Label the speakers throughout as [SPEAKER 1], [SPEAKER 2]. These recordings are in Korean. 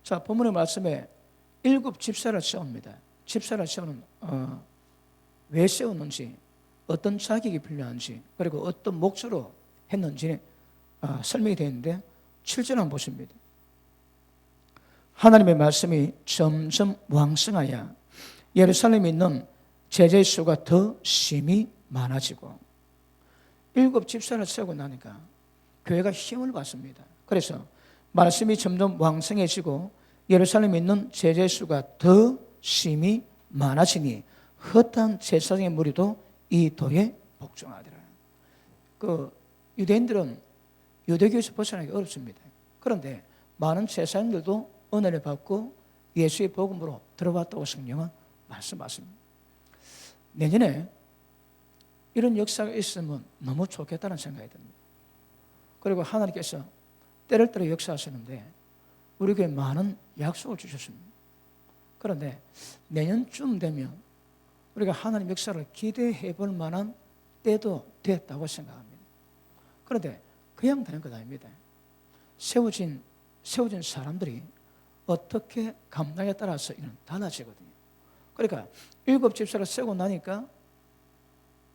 [SPEAKER 1] 자, 본문의 말씀에 7 집사를 세웁니다. 집사를 세우는 왜 세웠는지, 어떤 자격이 필요한지, 그리고 어떤 목적으로 했는지 설명이 되어 있는데 7절 한번 보십니다. 하나님의 말씀이 점점 왕성하여 예루살렘에 있는 제자의 수가 더 심히 많아지고, 7 집사를 세우고 나니까 교회가 힘을 받습니다. 그래서 말씀이 점점 왕성해지고 예루살렘에 있는 제자의 수가 더 심히 많아지니 헛한 제사장의 무리도 이 도에 복종하더라. 유대인들은 유대교에서 벗어나기 어렵습니다. 그런데 많은 제사장들도 은혜를 받고 예수의 복음으로 들어왔다고 성경은 말씀하십니다. 내년에 이런 역사가 있으면 너무 좋겠다는 생각이 듭니다. 그리고 하나님께서 때를 따라 역사하시는데 우리 교회에 많은 약속을 주셨습니다. 그런데 내년쯤 되면 우리가 하나님 역사를 기대해 볼 만한 때도 됐다고 생각합니다. 그런데 그냥 되는 것 아닙니다. 세워진 사람들이 어떻게 감당에 따라서 이는 달라지거든요. 그러니까 7 집사를 세우고 나니까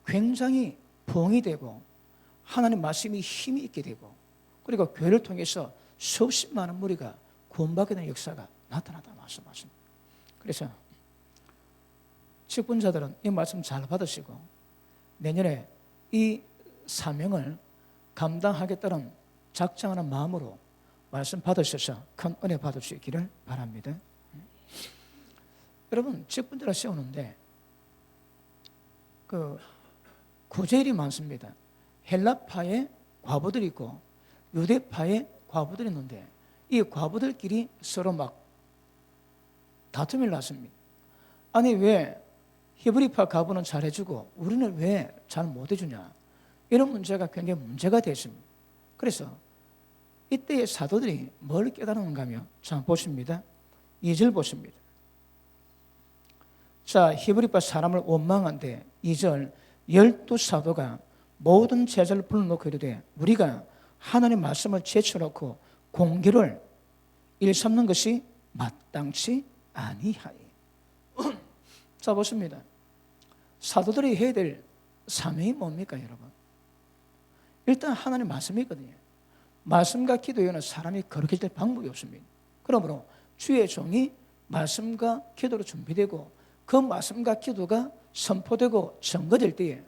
[SPEAKER 1] 굉장히 봉이 되고 하나님 말씀이 힘이 있게 되고, 그리고 교회를 통해서 수십 많은 무리가 구원받게 되는 역사가 나타나다 말씀하십니다. 그래서 직분자들은 이 말씀 잘 받으시고 내년에 이 사명을 감당하겠다는 작정하는 마음으로 말씀 받으셔서 큰 은혜 받을 수 있기를 바랍니다. 여러분, 직분자를 세우는데 구제일이 많습니다. 헬라파의 과부들이 있고 유대파의 과부들이 있는데 이 과부들끼리 서로 막 다툼이 났습니다. 아니, 왜 히브리파 과부는 잘해주고 우리는 왜 잘 못해주냐, 이런 문제가 굉장히 문제가 됐습니다. 그래서 이때의 사도들이 뭘 깨달았는가 하면, 자 보십니다. 2절 보십니다. 자, 히브리파 사람을 원망한데 2절 12사도가 모든 제자를 불러놓고 이르되 우리가 하나님의 말씀을 제쳐놓고 공기를 일삼는 것이 마땅치 아니하니. 자 보십니다. 사도들이 해야 될 사명이 뭡니까 여러분? 일단 하나님의 말씀이 있거든요. 말씀과 기도 외에는 사람이 거룩해질 때 방법이 없습니다. 그러므로 주의 종이 말씀과 기도로 준비되고 그 말씀과 기도가 선포되고 증거될 때에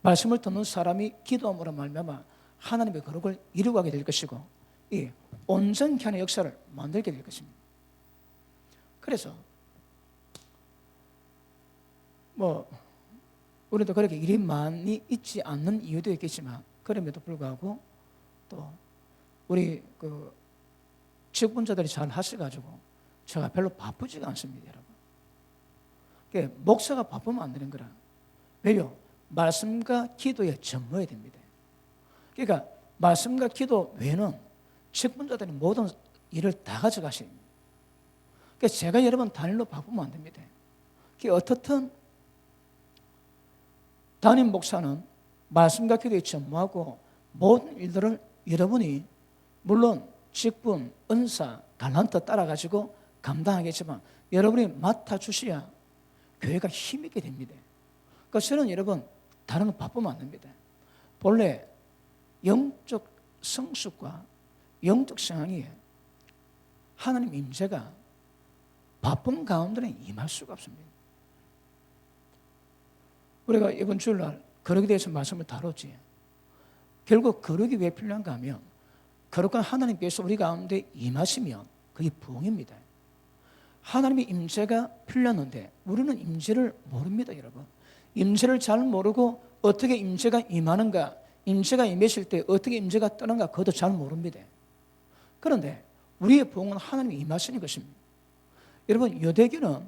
[SPEAKER 1] 말씀을 듣는 사람이 기도함으로 말미암아 하나님의 거룩을 이루어가게 될 것이고 이 온전케 하는 역사를 만들게 될 것입니다. 그래서 우리도 그렇게 일이 많이 있지 않는 이유도 있겠지만 그럼에도 불구하고 또 우리 직분자들이 잘 하셔가지고 제가 별로 바쁘지가 않습니다, 여러분. 그러니까 목사가 바쁘면 안 되는 거라. 왜요? 말씀과 기도에 전무해야 됩니다. 그러니까 말씀과 기도 외에는 직분자들이 모든 일을 다 가져가십니다. 그러니까 제가 여러분 단일로 바쁘면 안 됩니다. 그러니까 어떻든 담임 목사는 말씀과 기도에 전무하고 모든 일들을 여러분이 물론 직분, 은사, 달란트 따라가지고 감당하겠지만 여러분이 맡아주셔야 교회가 힘있게 됩니다. 그러니까 저는 여러분 다른 거 바쁘면 안 됩니다. 본래 영적 성숙과 영적 상황이 하나님 임재가 바쁜 가운데는 임할 수가 없습니다. 우리가 이번 주일날 거룩에 대해서 말씀을 다뤘지. 결국 거룩이 왜 필요한가 하면 거룩한 하나님께서 우리 가운데 임하시면 그게 부흥입니다. 하나님의 임재가 필요한데 우리는 임재를 모릅니다, 여러분. 임재를 잘 모르고 어떻게 임재가 임하는가, 임재가 임했을 때 어떻게 임재가 떠는가 그것도 잘 모릅니다. 그런데 우리의 부흥은 하나님이 임하시는 것입니다. 여러분, 유대교는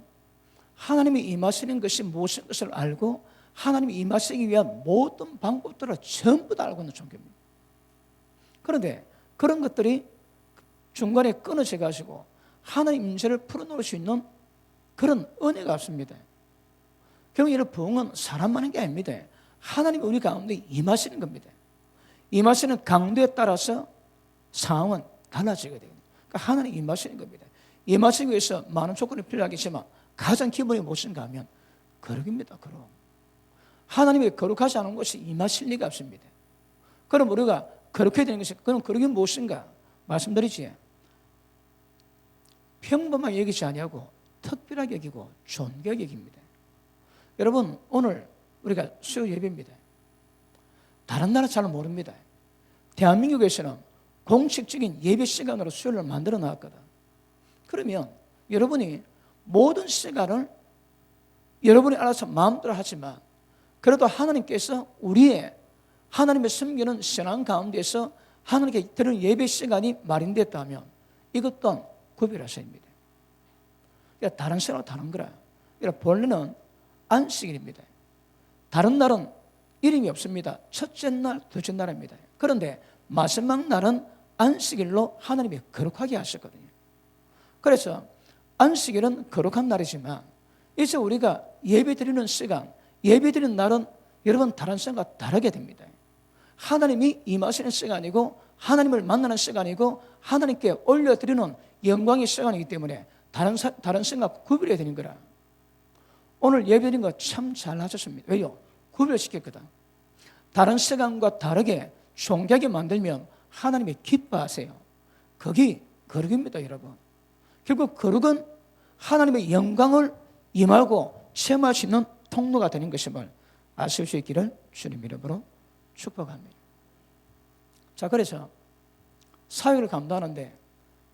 [SPEAKER 1] 하나님이 임하시는 것이 무엇인 것을 알고 하나님이 임하시기 위한 모든 방법들을 전부 다 알고 있는 종교입니다. 그런데 그런 것들이 중간에 끊어져 가지고 하나님 임재를 풀어놓을 수 있는 그런 은혜가 없습니다. 결국 이런 부흥은 사람만 하는 게 아닙니다. 하나님이 우리 가운데 임하시는 겁니다. 임하시는 강도에 따라서 상황은 달라지게 됩니다. 그러니까 하나님 임하시는 겁니다. 임하시기 위해서 많은 조건이 필요하겠지만 가장 기본이 무엇인가 하면 거룩입니다. 거룩. 하나님이 거룩하지 않은 것이 임하실 리가 없습니다. 그럼 우리가 거룩해야 되는 것이, 그럼 거룩이 무엇인가 말씀드리지. 평범하게 여기지 아니하고 특별하게 여기고 존귀하게 여깁니다. 여러분, 오늘 우리가 수요 예배입니다. 다른 나라 잘 모릅니다. 대한민국에서는 공식적인 예배 시간으로 수요를 만들어 놨거든. 그러면 여러분이 모든 시간을 여러분이 알아서 마음대로 하지만 그래도 하나님께서 우리의 하나님의 섬기는 신앙 가운데서 하나님께 드리는 예배 시간이 마련됐다면 이것 또한 구별하셔야 합니다. 그러니까 다른 시간은 다른 거라. 그러니까 본래는 안식일입니다. 다른 날은 이름이 없습니다. 첫째 날, 둘째 날입니다. 그런데 마지막 날은 안식일로 하나님이 거룩하게 하셨거든요. 그래서 안식일은 거룩한 날이지만 이제 우리가 예배드리는 시간, 예배드리는 날은 여러분 다른 시간과 다르게 됩니다. 하나님이 임하시는 시간이고 하나님을 만나는 시간이고 하나님께 올려드리는 영광의 시간이기 때문에 다른 시간과 구별해야 되는 거라. 오늘 예배드린 거 참 잘하셨습니다. 왜요? 구별시켰거든. 다른 시간과 다르게 존귀하게 만들면 하나님이 기뻐하세요. 그게 거룩입니다, 여러분. 결국 거룩은 하나님의 영광을 임하고 체험할 수 있는 통로가 되는 것임을 아실 수 있기를 주님 이름으로 축복합니다. 자, 그래서 사역을 감당하는데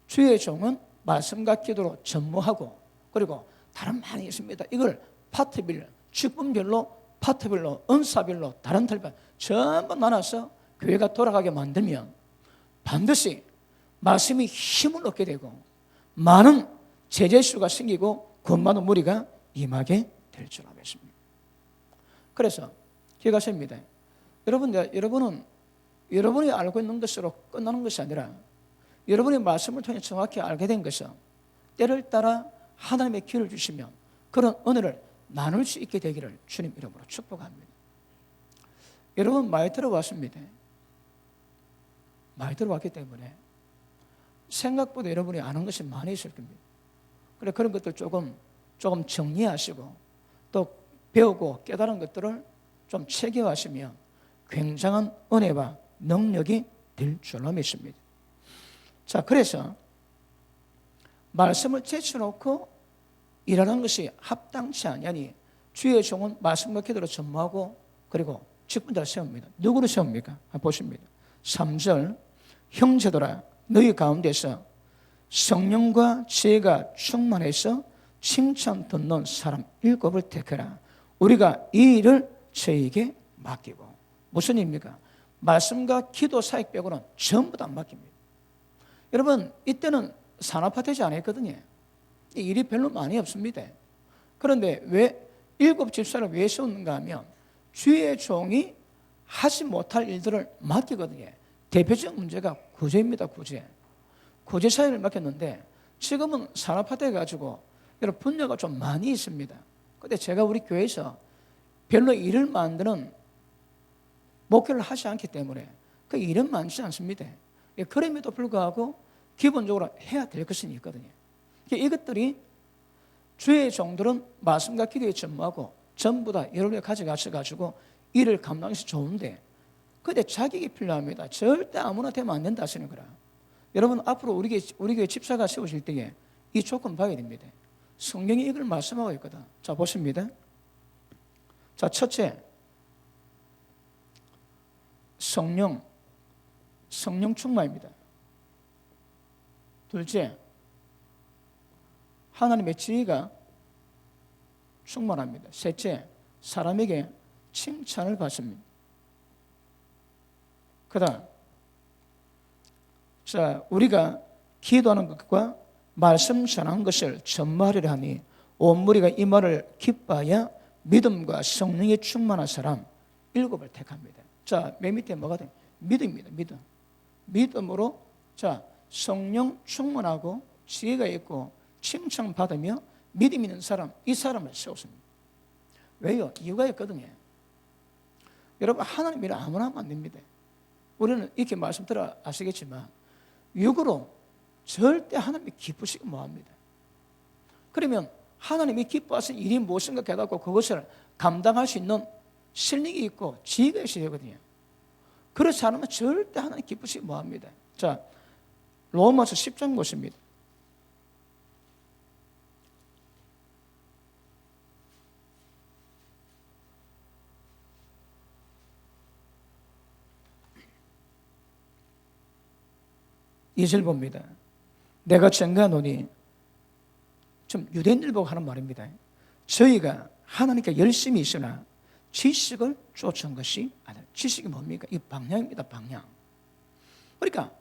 [SPEAKER 1] 주의 종은 말씀과 기도로 전무하고 그리고 다른 많이 있습니다. 이걸 파트별로, 직분별로, 파트별로, 은사별로, 다른 틀별 전부 나눠서 교회가 돌아가게 만들면 반드시 말씀이 힘을 얻게 되고 많은 제자수가 생기고 권많은 무리가 임하게 될 줄 알겠습니다. 그래서 기억하십니다. 여러분은 여러분이 알고 있는 것으로 끝나는 것이 아니라 여러분의 말씀을 통해 정확히 알게 된 것은 때를 따라 하나님의 기회를 주시면 그런 은혜를 나눌 수 있게 되기를 주님 이름으로 축복합니다. 여러분 많이 들어왔습니다. 많이 들어왔기 때문에 생각보다 여러분이 아는 것이 많이 있을 겁니다. 그래 그런 것들 조금 정리하시고 또 배우고 깨달은 것들을 좀 체계화하시면 굉장한 은혜와 능력이 될 줄로 믿습니다. 자, 그래서 말씀을 제쳐놓고 일하는 것이 합당치 아니하니 주의 종은 말씀과 기도로 전무하고 그리고 직분자를 세웁니다. 누구를 세웁니까? 보십니다. 3절 형제들아 너희 가운데서 성령과 지혜가 충만해서 칭찬 듣는 사람 7을 택하라. 우리가 이 일을 저에게 맡기고. 무슨 일입니까? 말씀과 기도 사역 빼고는 전부 다 맡깁니다. 여러분 이때는 산업화되지 않았거든요. 일이 별로 많이 없습니다. 그런데 왜 7 집사를 왜 세웠는가 하면 주의 종이 하지 못할 일들을 맡기거든요. 대표적 문제가 구제입니다. 구제 사역을 맡겼는데 지금은 산업화돼 가지고 여러분 분야가 좀 많이 있습니다. 그런데 제가 우리 교회에서 별로 일을 만드는 목회를 하지 않기 때문에 그 일은 많지 않습니다. 그럼에도 불구하고 기본적으로 해야 될 것은 있거든요. 이것들이 주의 종들은 말씀과 기도에 전무하고 전부 다 여러분이 가져가셔가지고 일을 감당해서 좋은데 그런데 자격이 필요합니다. 절대 아무나 되면 안 된다 하시는 거라. 여러분 앞으로 우리 교회 집사가 세우실 때에 이 조건 봐야 됩니다. 성경이 이걸 말씀하고 있거든. 자 보십니다. 자 첫째 성령 충만입니다. 둘째 하나님의 지혜가 충만합니다. 셋째 사람에게 칭찬을 받습니다. 그다음 자 우리가 기도하는 것과 말씀 전하는 것을 전무하리라 하니 온 무리가 이 말을 기뻐하여 믿음과 성령에 충만한 사람 7을 택합니다. 자, 맨 밑에 뭐가 돼? 믿음입니다. 믿음으로 자 성령 충만하고 지혜가 있고 칭찬받으며 믿음 있는 사람, 이 사람을 세웠습니다. 왜요? 이유가 있거든요. 여러분 하나님 일 아무나 하면 안 됩니다. 우리는 이렇게 말씀 들어 아시겠지만 육으로 절대 하나님이 기쁘시고 뭐합니다. 그러면 하나님이 기뻐하시는 일이 무엇인가 깨닫고 그것을 감당할 수 있는 실력이 있고 지혜가 있어야 되거든요. 그렇지 않으면 절대 하나님 기쁘시지 못합니다. 자, 로마서 10장 보십니다. 이 절 봅니다. 내가 증거하노니, 좀 유대인들 보고 하는 말입니다. 저희가 하나님께 열심히 있으나 지식을 쫓은 것이 아니라. 지식이 뭡니까? 이 방향입니다. 방향. 그러니까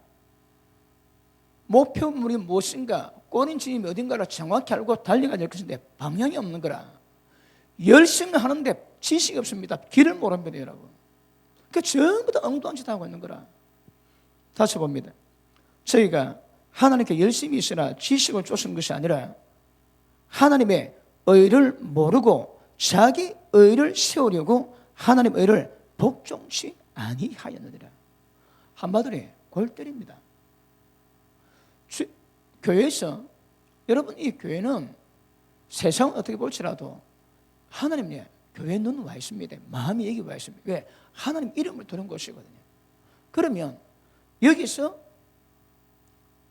[SPEAKER 1] 목표물이 무엇인가, 꼬린 지점이 어딘가를 정확히 알고 달려가야 될 것인데 방향이 없는 거라. 열심히 하는데 지식이 없습니다. 길을 모릅니다, 여러분. 그러니까 전부 다 엉뚱한 짓 하고 있는 거라. 다시 봅니다. 저희가 하나님께 열심히 있으나 지식을 쫓은 것이 아니라 하나님의 의를 모르고 자기 의를 세우려고 하나님의 의를 복종치 아니하였느니라. 한마디로 골 때립니다. 교회에서, 여러분, 이 교회는 세상은 어떻게 볼지라도 하나님의 교회에 눈 와 있습니다. 마음이 여기 와 있습니다. 왜? 하나님 이름을 두는 곳이거든요. 그러면 여기서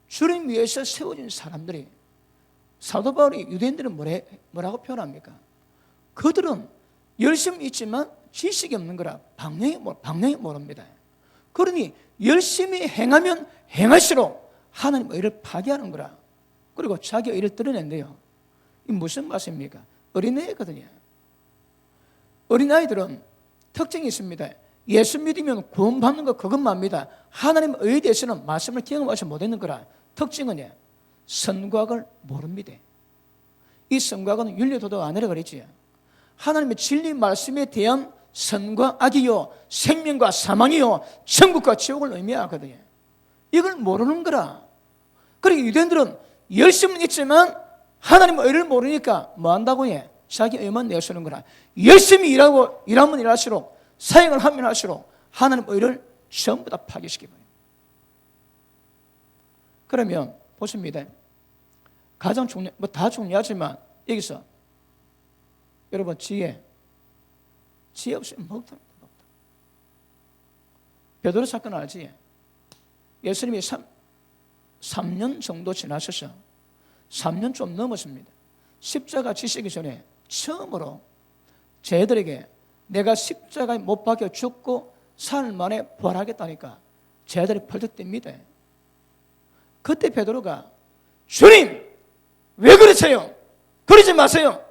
[SPEAKER 1] 주님 위해서 세워진 사람들이, 사도 바울이 유대인들은 뭐라고 표현합니까? 그들은 열심히 있지만 지식이 없는 거라. 방향이 모릅니다. 그러니 열심히 행하면 행할수록 하나님의 의를 파괴하는 거라. 그리고 자기 의를 드러낸대요. 이 무슨 말씀입니까? 어린애거든요. 어린아이들은 특징이 있습니다. 예수 믿으면 구원받는 거 그것만입니다. 하나님의 의에 대해서는 말씀을 경험하지 못했는 거라. 특징은 선과학을 모릅니다. 이 선과학은 윤리도덕 아니라 그랬지. 하나님의 진리 말씀에 대한 선과 악이요, 생명과 사망이요, 천국과 지옥을 의미하거든요. 이걸 모르는 거라. 그러니까 유대인들은 열심은 있지만 하나님의 의를 모르니까 뭐 한다고 해? 자기 의만 내세우는 거라. 열심히 일하면 일할수록, 사역을 하면 할수록 하나님의 의를 전부 다 파괴시켜버려요. 그러면 보십니다. 가장 다 중요하지만 여기서 여러분 지혜 없으면 먹다. 베드로 사건 알지? 예수님이 3년 정도 지나셔서 3년 좀 넘었습니다. 십자가 지시기 전에 처음으로 쟤들에게 내가 십자가에 못 박혀 죽고 사흘 만에 부활하겠다니까 쟤들이 펄떡 뜁니다. 그때 베드로가 주님 왜 그러세요? 그러지 마세요.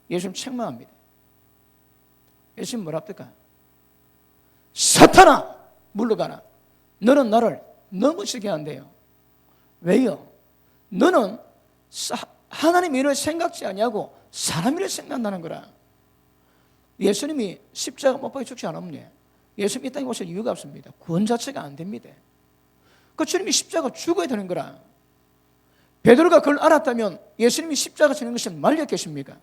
[SPEAKER 1] 예수님 책망합니다. 예수님 뭐라 합니까? 사탄아 물러가라. 너는 나를 넘어지게 한대요. 왜요? 너는 하나님의 일을 생각지 아니하고 사람 일을 생각한다는 거라. 예수님이 십자가 못 박혀 죽지 않았네. 예수님이 이 땅에 오실 이유가 없습니다. 구원 자체가 안 됩니다. 그 주님이 십자가 죽어야 되는 거라. 베드로가 그걸 알았다면 예수님이 십자가 지는 것을 말렸겠습니까?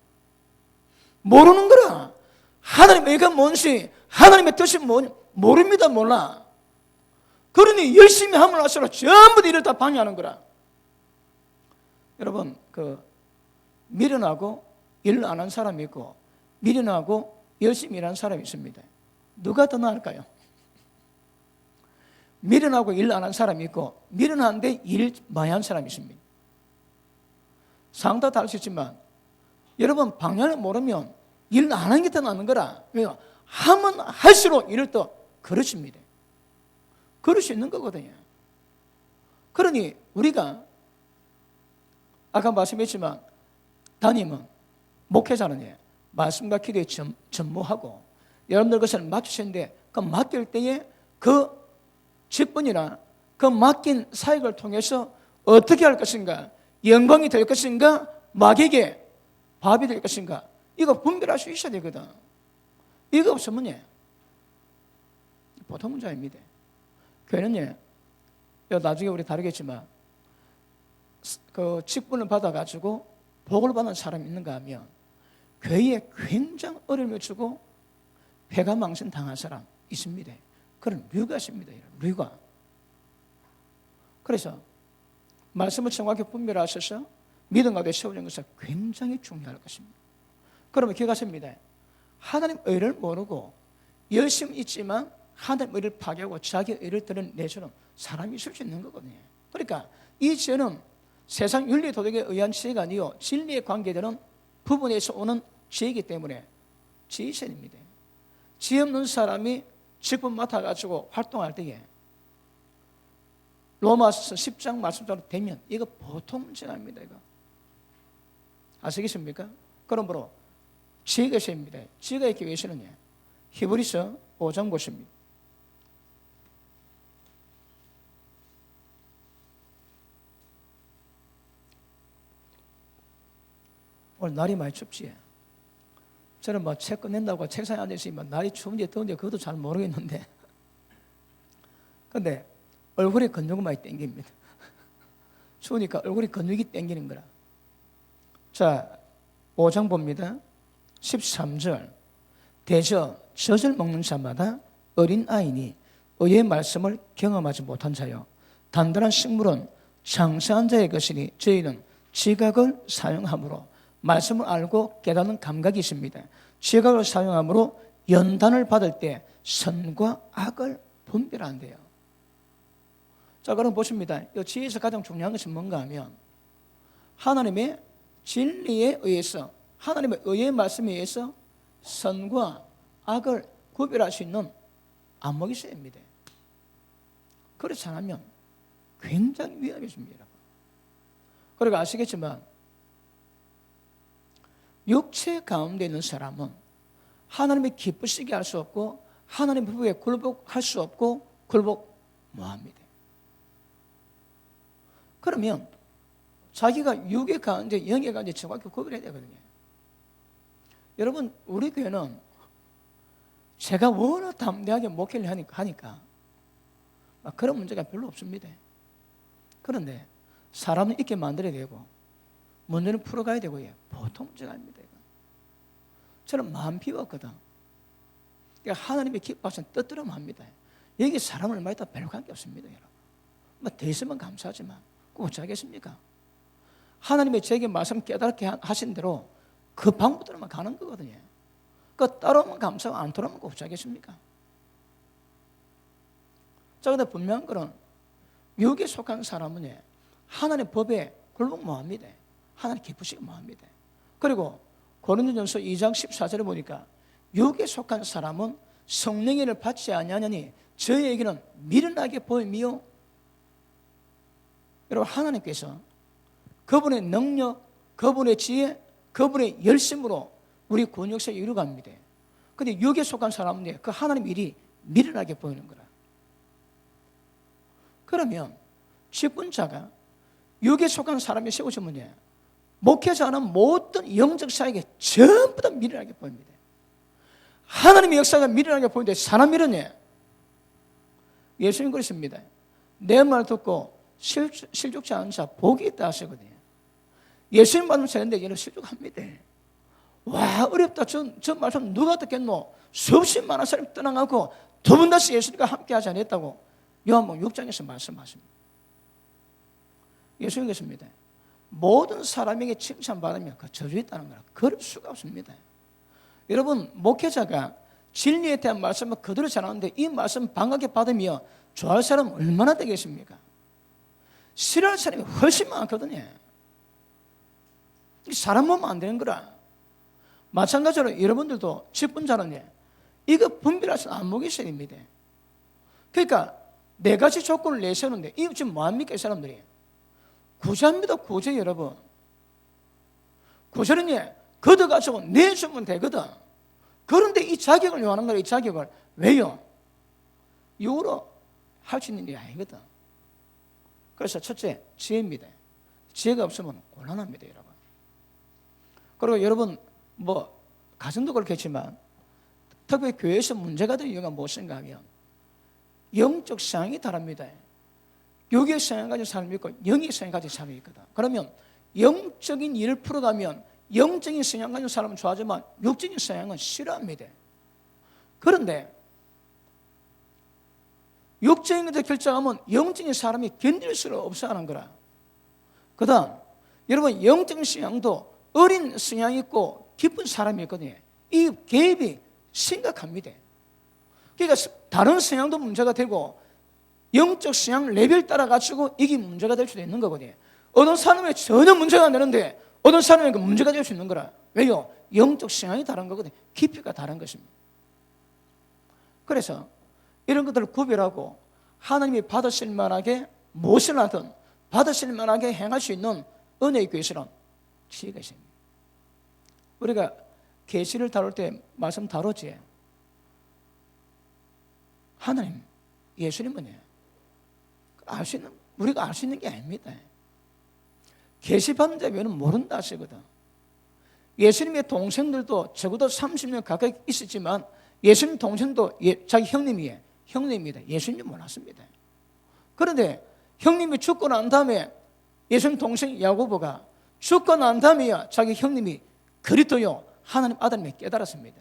[SPEAKER 1] 모르는 거라. 하나님의 의가 뭔지, 하나님의 뜻이 뭔지 모릅니다. 몰라. 그러니 열심히 함을 할수록 전부 다 일을 다 방해하는 거라. 여러분, 미련하고 일 안 한 사람이 있고 미련하고 열심히 일하는 사람이 있습니다. 누가 더 나을까요? 미련하고 일 안 한 사람이 있고 미련한데 일 많이 한 사람이 있습니다. 상다 다를 수 있지만 여러분 방향을 모르면 일 안 하는 게 더 나는 거라. 왜요? 하면 할수록 일을 더 그르칩니다. 그럴 수 있는 거거든요. 그러니 우리가 아까 말씀했지만 담임은 목회자는 말씀과 기도에 전무하고 여러분들 것을 맡기시는데 그 맡길 때에 그 직분이나 그 맡긴 사역을 통해서 어떻게 할 것인가, 영광이 될 것인가, 마귀에게 밥이 될 것인가, 이거 분별할 수 있어야 되거든. 이거 없으면 보통 문제입니다. 교회는 나중에 우리 다루겠지만 그 직분을 받아가지고 복을 받는 사람이 있는가 하면 교회에 굉장히 어려움을 주고 패가 망신 당한 사람 있습니다. 그런 류가 있습니다. 류가. 그래서 말씀을 정확히 분별하셔서 믿음 가운데 세워진 것은 굉장히 중요할 것입니다. 그러면 기억하십니다. 하나님 의를 모르고 열심히 있지만 하나님 의를 파괴하고 자기 의를 드러내주는 사람이 있을 수 있는 거거든요. 그러니까 이 죄는 세상 윤리 도덕에 의한 죄가 아니요 진리에 관계되는 부분에서 오는 죄이기 때문에 지휘선입니다. 지 없는 사람이 직분 맡아가지고 활동할 때에 로마서 10장 말씀대로 되면 이거 보통 문제가 아닙니다. 이거 아시겠습니까? 그러므로 지혜가 있습니다. 지혜가 있기 위해서는 히브리서 5장 보십니다. 오늘 날이 많이 춥지. 저는 뭐 책 끝낸다고 책상에 앉아있으면 날이 추운지 더운지 그것도 잘 모르겠는데 근데 얼굴에 근육이 많이 땡깁니다. 추우니까 얼굴에 근육이 땡기는 거라. 자, 5장 봅니다. 13절. 대저 젖을 먹는 자마다 어린 아이니 의의 말씀을 경험하지 못한 자요. 단단한 식물은 장성한 자의 것이니 저희는 지각을 사용함으로 말씀을 알고 깨닫는 감각이 있습니다. 지각을 사용함으로 연단을 받을 때 선과 악을 분별한대요. 자, 그럼 보십니다. 이 지혜에서 가장 중요한 것은 뭔가 하면 하나님의 진리에 의해서 하나님의 의의 말씀에 의해서 선과 악을 구별할 수 있는 안목이 있어야 합니다. 그렇지 않으면 굉장히 위험해집니다. 그리고 아시겠지만 육체 가운데 있는 사람은 하나님의 기쁘시게 할 수 없고 하나님의 부부에 굴복할 수 없고 굴복 못합니다. 그러면 자기가 육의 가운데 영의 가운데 정확히 구별해야 되거든요. 여러분 우리 교회는 제가 워낙 담대하게 목회를 하니까 그런 문제가 별로 없습니다. 그런데 사람을 있게 만들어야 되고 문제는 풀어가야 되고요. 보통 문제가 아닙니다. 저는 마음 비웠거든. 그러니까 하나님의 기뻐하시는 뜻대로만 합니다. 여기 사람을 얼마 있다 별로 관계 없습니다. 여러분. 더 있으면 감사하지만 꼭 어쩌겠습니까? 하나님의 제게 말씀 깨닫게 하신 대로 그 방법대로만 가는 거거든요. 그 따라오면 감사하고 안 따라오면 꼭 어쩌겠습니까? 자, 근데 분명한 거는 육에 속한 사람은 하나님의 법에 굴복 못합니다. 하나님 기쁘시게 못합니다. 그리고 고린도전서 2장 14절에 보니까 육에 속한 사람은 성령의 일을 받지 아니하느니 저희에게는 미련하게 보임이요. 여러분 하나님께서 그분의 능력, 그분의 지혜, 그분의 열심으로 우리 구원 역사를 이루어갑니다. 그런데 육에 속한 사람은 그 하나님 일이 미련하게 보이는 거라. 그러면 직분자가 육에 속한 사람이 세우시면 목회자는 모든 영적 사역에 전부 다 미련하게 보입니다. 하나님의 역사가 미련하게 보이는데 사람 미련해. 예수님 그랬습니다. 내 말 듣고 실족지 않은 자 복이 있다 하시거든요. 예수님 말씀 되는데 얘는 실족합니다. 와 어렵다. 저 말씀 누가 듣겠노? 수없이 많은 사람이 떠나가고 두 번 다시 예수님과 함께 하지 않았다고 요한복음 6장에서 말씀하십니다. 예수님 그랬습니다. 모든 사람에게 칭찬받으면 그 저주했다는 거라. 그럴 수가 없습니다. 여러분 목회자가 진리에 대한 말씀을 그대로 전하는데 이 말씀 반갑게 받으며 좋아할 사람은 얼마나 되겠습니까? 싫어할 사람이 훨씬 많거든요. 사람 보면 안 되는 거라. 마찬가지로 여러분들도 직분자는 이거 분별할 수 있는 안목이 있어야 됩니다. 그러니까 네 가지 조건을 내세우는데 이 지금 뭐합니까 이 사람들이? 구제합니다. 구제 여러분. 구제는 걷어가지고 내주면 되거든. 그런데 이 자격을 요하는 거라. 이 자격을 왜요? 육으로 할 수 있는 일이 아니거든. 그래서 첫째 지혜입니다. 지혜가 없으면 곤란합니다 여러분. 그리고 여러분 뭐 가정도 그렇겠지만 특별히 교회에서 문제가 되는 이유가 무엇인가 하면 영적 성향이 다릅니다. 육의 성향 가진 사람이 있고 영의 성향 가진 사람이 있거든. 그러면 영적인 일을 풀어가면 영적인 성향 가진 사람은 좋아하지만 육적인 성향은 싫어합니다. 그런데 육적인 것을 결정하면 영적인 사람이 견딜 수가 없어 하는 거라. 그 다음 여러분 영적 성향도 어린 성향이 있고 깊은 사람이 있거든요. 이 갭이 심각합니다. 그러니까 다른 성향도 문제가 되고 영적 성향 레벨 따라 가지고 이게 문제가 될 수도 있는 거거든요. 어떤 사람은 전혀 문제가 안 되는데 어떤 사람은 문제가 될 수 있는 거라. 왜요? 영적 성향이 다른 거거든요. 깊이가 다른 것입니다. 그래서 이런 것들을 구별하고 하나님이 받으실 만하게 무엇을 하든 받으실 만하게 행할 수 있는 은혜의 계시란 지혜가 있습니다. 우리가 계시를 다룰 때 말씀 다루지. 하나님, 예수님은 알 수 있는, 우리가 알 수 있는 게 아닙니다. 계시 받는 자 외에는 모른다 하시거든. 예수님의 동생들도 적어도 30년 가까이 있었지만 예수님 동생도 자기 형님입니다. 예수님 몰랐습니다. 그런데 형님이 죽고 난 다음에 예수님 동생 야고보가 죽고 난 다음에야 자기 형님이 그리스도요 하나님 아들임을 깨달았습니다.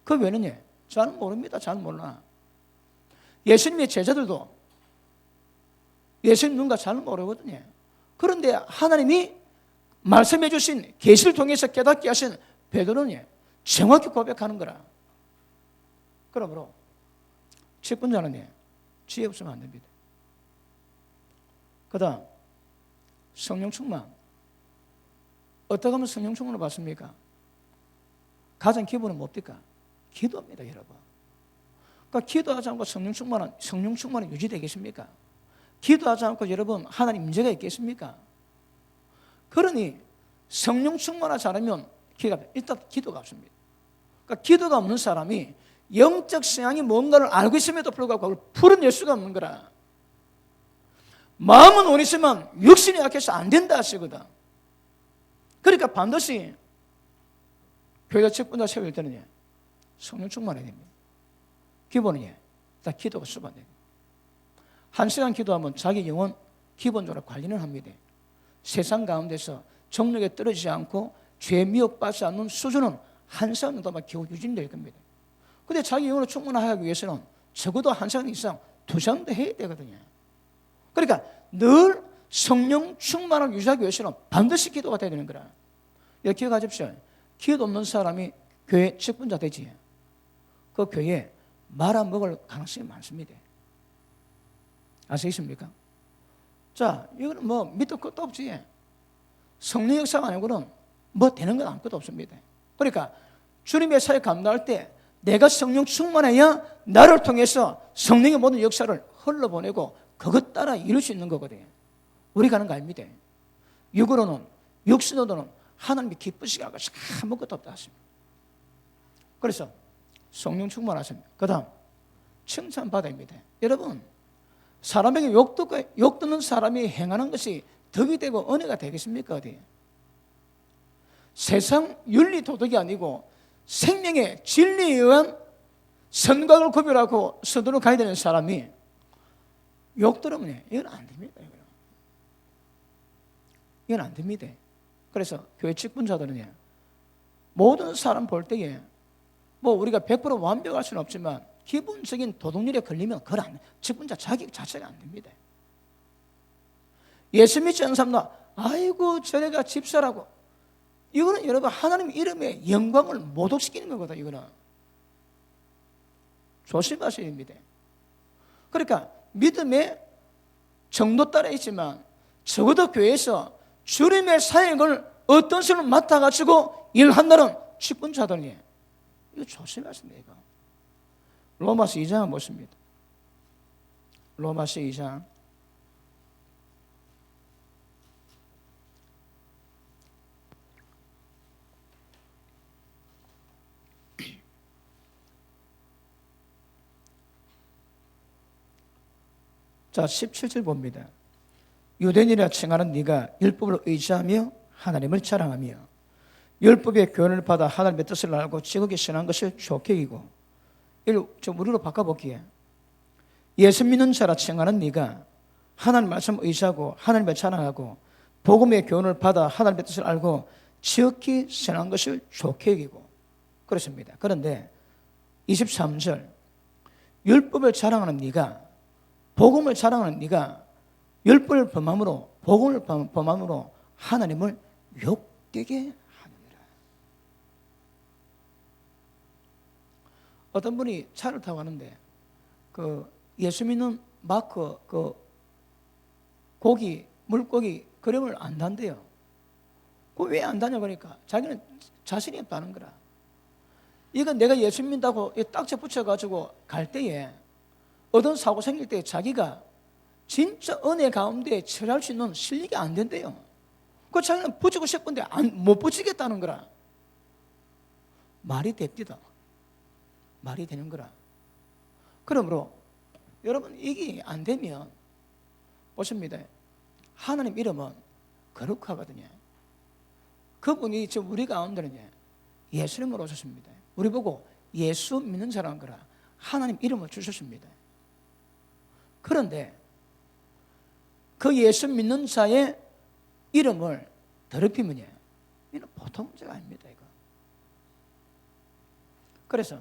[SPEAKER 1] 그 외에는요 잘 모릅니다. 잘 몰라. 예수님의 제자들도 예수님 누군가 잘 모르거든요. 그런데 하나님이 말씀해 주신 계시를 통해서 깨닫게 하신 베드로는 정확히 고백하는 거라. 그러므로 직분자는 지혜 없으면 안 됩니다. 그 다음 성령 충만. 어떻게 하면 성령 충만을 받습니까? 가장 기본은 뭡니까? 기도입니다, 여러분. 그러니까 기도하지 않고 성령 충만은 유지되겠습니까? 기도하지 않고 여러분 하나님 문제가 있겠습니까? 그러니 성령 충만하지 않으면 일단 기도가 없습니다. 그러니까 기도가 없는 사람이 영적 성향이 뭔가를 알고 있음에도 불구하고 그걸 풀어낼 수가 없는 거라. 마음은 원이지만 육신이 약해서 안 된다 하시거든. 그러니까 반드시 교회가 직분자 세울 때는 성령 충만해야 됩니다. 기본은 다 기도가 수반돼요. 1시간 기도하면 자기 영혼 기본적으로 관리를 합니다. 세상 가운데서 정력에 떨어지지 않고 죄 미혹받지 않는 수준은 1시간 정도만 겨우 유지될 겁니다. 그런데 자기 영혼을 충만하기 위해서는 적어도 1시간 이상 2시간도 해야 되거든요. 그러니까 늘 성령 충만을 유지하기 위해서는 반드시 기도가 돼야 되는 거라. 이렇게 기억하십시오. 기도 없는 사람이 교회 직분자 되지. 그 교회에 말아먹을 가능성이 많습니다. 아시겠습니까? 자, 이거는 뭐 밑도 끝도 없지. 성령 역사가 아니고는 뭐 되는 건 아무것도 없습니다. 그러니까 주님의 사회 감당할 때 내가 성령 충만해야 나를 통해서 성령의 모든 역사를 흘러보내고 그것 따라 이룰 수 있는 거거든요. 우리가 하는 거 아닙니다. 육으로는, 육신으로는 하나님이 기쁘시게 하고 아무것도 없다 하십니다. 그래서 성령 충만하십니다. 그 다음 칭찬받아입니다. 여러분 사람에게 욕 듣는 사람이 행하는 것이 덕이 되고 은혜가 되겠습니까? 어디? 세상 윤리 도덕이 아니고 생명의 진리에 의한 선각을 구별하고 서두로 가야 되는 사람이 욕 들으면 이건 안 됩니다. 이건 안 됩니다. 그래서 교회 직분자들은 모든 사람 볼 때에 뭐 우리가 100% 완벽할 수는 없지만 기본적인 도덕률에 걸리면 그건 직분자 자격 자체가 안 됩니다. 예수 믿지 않는 사람도 아이고 저래가 집사라고 이거는 여러분 하나님 이름의 영광을 모독시키는 거거든. 이거는 조심하셔야 됩니다. 그러니까 믿음의 정도 따라 있지만 적어도 교회에서 주님의 사역을 어떤 식으로 맡아가지고 일한다는 직분자들이 이거 조심하십니다. 이거. 로마서 2장 보십니다. 로마서 2장 17절 봅니다. 유대인이라 칭하는 네가 율법을 의지하며 하나님을 자랑하며 율법의 교훈을 받아 하나님의 뜻을 알고 지극히 신한 것을 좋게 여기고 이를 좀 우리로 바꿔볼게요. 예수 믿는 자라 칭하는 네가 하나님 말씀 의지하고 하나님을 자랑하고 복음의 교훈을 받아 하나님의 뜻을 알고 지극히 신한 것을 좋게 여기고 그렇습니다. 그런데 23절 율법을 자랑하는 네가 복음을 자랑하는 네가 율법을 범함으로 복음을 범함으로 하나님을 욕되게 하느니라. 어떤 분이 차를 타고 가는데 예수 믿는 마크 고기 물고기 그림을 안 단대요. 그 왜 안 다냐 그러니까 자기는 자신이 없다는 거라. 이건 내가 예수 믿는다고 딱지 붙여가지고 갈 때에 어떤 사고 생길 때 자기가 진짜 은혜 가운데 처리할 수 있는 실력이 안 된대요. 그 자기는 붙이고 싶은데 못 붙이겠다는 거라. 말이 됩니다. 말이 되는 거라. 그러므로 여러분 이게 안 되면 보십니다. 하나님 이름은 거룩하거든요. 그분이 지금 우리 가운데는 예수님으로 오셨습니다. 우리 보고 예수 믿는 자라는 거라 하나님 이름을 주셨습니다. 그런데 그 예수 믿는 자의 이름을 더럽히면 이는 보통 문제가 아닙니다. 이거. 그래서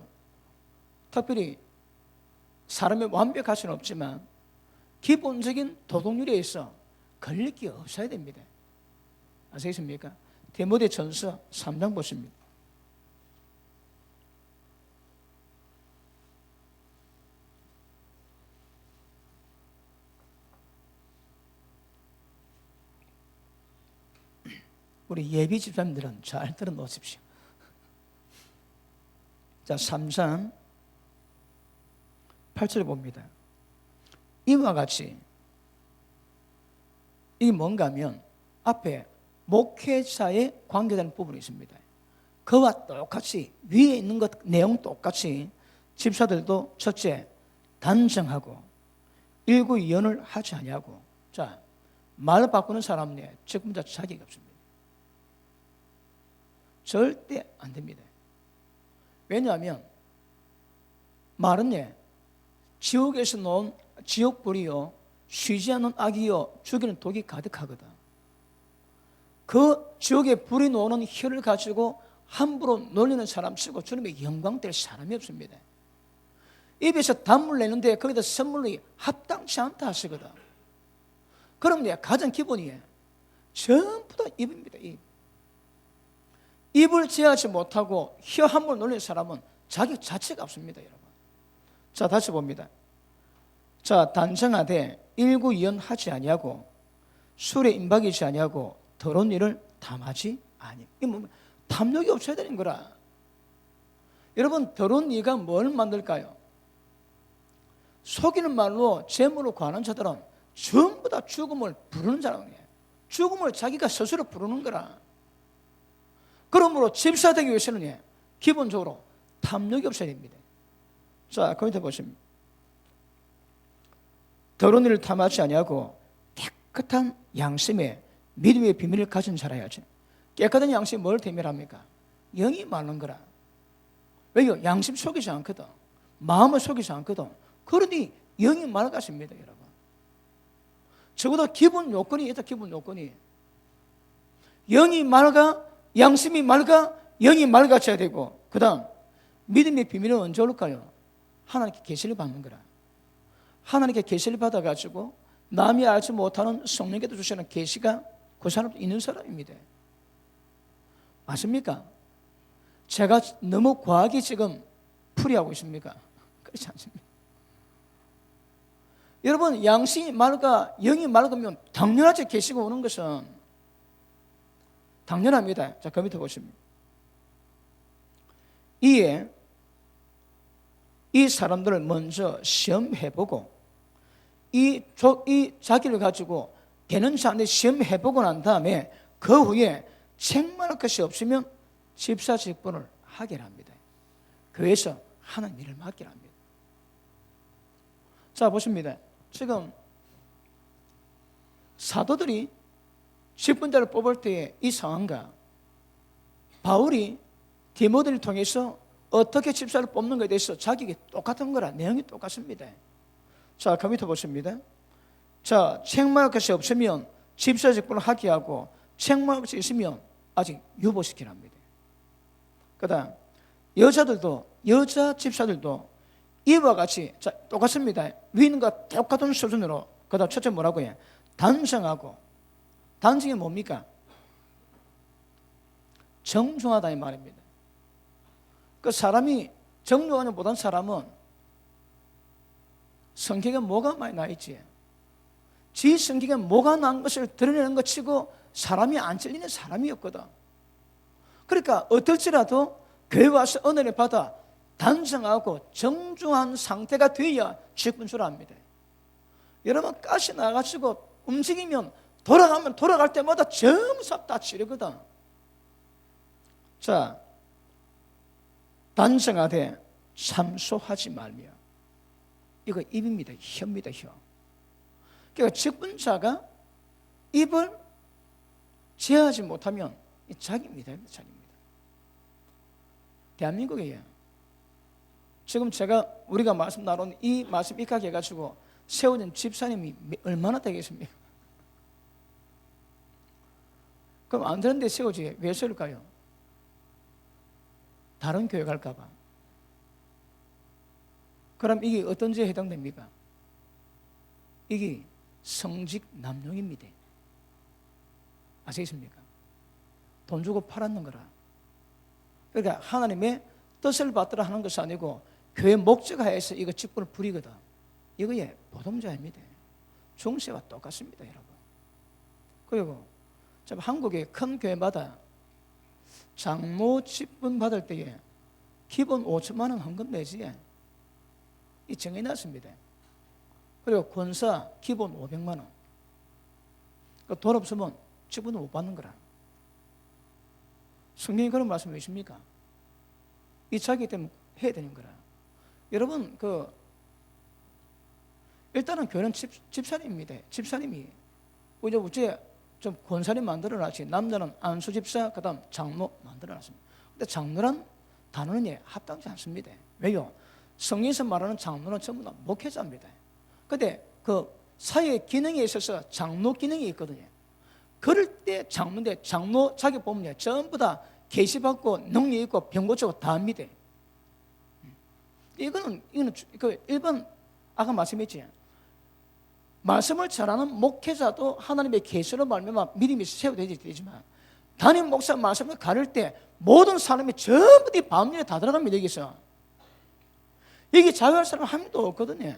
[SPEAKER 1] 특별히 사람의 완벽할 수는 없지만 기본적인 도덕률에 있어 걸릴 게 없어야 됩니다. 아시겠습니까? 디모데전서 3장 보십니다. 우리 예비 집사님들은 잘 들어 놓으십시오. 자, 3장 8절에 봅니다. 이와 같이 이게 뭔가 하면 앞에 목회자에 관계되는 부분이 있습니다. 그와 똑같이 위에 있는 것 내용 똑같이 집사들도 첫째 단정하고 일구이연을 하지 아니하고 자, 말 바꾸는 사람은 책임자 자격이 없습니다. 절대 안 됩니다. 왜냐하면 말은 지옥에서 놓은 지옥불이요 쉬지 않는 악이요 죽이는 독이 가득하거든. 그 지옥의 불이 놓는 혀를 가지고 함부로 놀리는 사람 치고 주님의 영광 될 사람이 없습니다. 입에서 단물 내는데 거기다 선물이 합당치 않다 하시거든. 그럼 가장 기본이 전부 다 입입니다. 입을 제하지 못하고 혀 함부로 놀리는 사람은 자기 자체가 없습니다. 여러분. 자, 다시 봅니다. 자, 단정하되 일구이연하지 아니하고 술에 임박이지 아니하고 더러운 일을 탐하지 아니. 이게 뭐 탐욕이 없어야 되는 거라. 여러분, 더러운 이가 뭘 만들까요? 속이는 말로 재물을 구하는 자들은 전부 다 죽음을 부르는 사람이에요. 죽음을 자기가 스스로 부르는 거라. 그러므로 집사 되기 위해서는 기본적으로 탐욕이 없어야 됩니다. 자, 거기다 보시면 더러운 일을 탐하지 아니하고 깨끗한 양심에 믿음의 비밀을 가진 자라야지. 깨끗한 양심이 뭘 대멸합니까? 영이 맑은 거라. 왜요? 양심 속이지 않거든. 마음을 속이지 않거든. 그러니 영이 맑아집니다, 여러분. 적어도 기본 요건이 있다. 기본 요건이 영이 맑아, 양심이 맑아, 영이 맑아져야 되고, 그 다음 믿음의 비밀은 언제 올까요? 하나님께 계시를 받는 거라. 하나님께 계시를 받아가지고 남이 알지 못하는 성령께서 주시는 계시가 그 사람도 있는 사람입니다. 맞습니까? 제가 너무 과하게 지금 풀이하고 있습니까? 그렇지 않습니다. 여러분, 양심이 맑아, 영이 맑으면 당연하지. 계시가 오는 것은 당연합니다. 자, 그 밑에 보십니다. 이에 이 사람들을 먼저 시험해보고 이 자기를 가지고 되는지 안 되는지 시험해보고 난 다음에 그 후에 책망할 것이 없으면 집사 직분을 하게 합니다. 교회에서 하는 일을 맡게 합니다. 자, 보십니다. 지금 사도들이 직분자를 뽑을 때의 이 상황과 바울이 디모데를 통해서 어떻게 집사를 뽑는 것에 대해서 자격이 똑같은 거라. 내용이 똑같습니다. 자, 그 밑에 보십니다. 자, 책망할 것이 없으면 집사 직분을 하게 하고 책망할 것이 있으면 아직 유보시키라 합니다. 그 다음 여자 집사들도 이와 같이 자, 똑같습니다. 위인과 똑같은 수준으로. 그 다음 첫째 뭐라고 해? 단정하고 단증이 뭡니까? 정중하다 이 말입니다. 그 사람이 정중하지 못한 사람은 성격에 뭐가 많이 나 있지? 지 성격에 뭐가 난 것을 드러내는 것 치고 사람이 안 찔리는 사람이었거든. 그러니까 어떨지라도 교회 와서 은혜를 받아 단정하고 정중한 상태가 되어야 직분 줄 압니다. 여러분 가시 나가지고 움직이면 돌아가면 돌아갈 때마다 전부 다 치르거든. 자, 단정하되 참소하지 말며. 이거 입입니다. 혀입니다. 혀. 그러니까 직분자가 입을 제어하지 못하면 자기입니다. 자기입니다. 대한민국에 지금 우리가 말씀 나눈 이 말씀 입각해가지고 세워진 집사님이 얼마나 되겠습니까? 그럼 안 되는데 세우지 왜 세울까요? 다른 교회 갈까 봐. 그럼 이게 어떤 죄에 해당됩니까? 이게 성직 남용입니다. 아시겠습니까? 돈 주고 팔았는 거라. 그러니까 하나님의 뜻을 받들어 하는 것이 아니고 교회 목적하에서 이거 직분을 부리거든. 이거에 보통자입니다. 중세와 똑같습니다, 여러분. 그리고 한국의 큰 교회마다 장로 직분 받을 때에 기본 5천만 원 헌금 내지 이 정해놨습니다. 그리고 권사 기본 500만 원. 돈 없으면 직분을 못 받는 거라. 성경이 그런 말씀 왜 있습니까? 이 자기 때문에 해야 되는 거라. 여러분 일단은 교회는 집사님입니다. 집사님이 어제 좀 권사님 만들어놨지. 남자는 안수 집사, 그다음 장로 만들어놨습니다. 근데 장로란 단어는 합당치 않습니다. 왜요? 성경에서 말하는 장로는 전부 다 목회자입니다. 근데 그 사회 기능에 있어서 장로 기능이 있거든요. 그럴 때 장로인데 장로 자기 보면 전부 다 계시받고 능력 있고 병 고치고 다 합니다. 이거는 그 일반 아까 말씀했지. 말씀을 잘하는 목회자도 하나님의 계시로 말미암아 믿음이 세워되지만 담임 목사 말씀을 가를 때 모든 사람이 전부 다 반면에 다 들어갑니다. 여기서 여기 자유할 사람 한 명도 없거든요.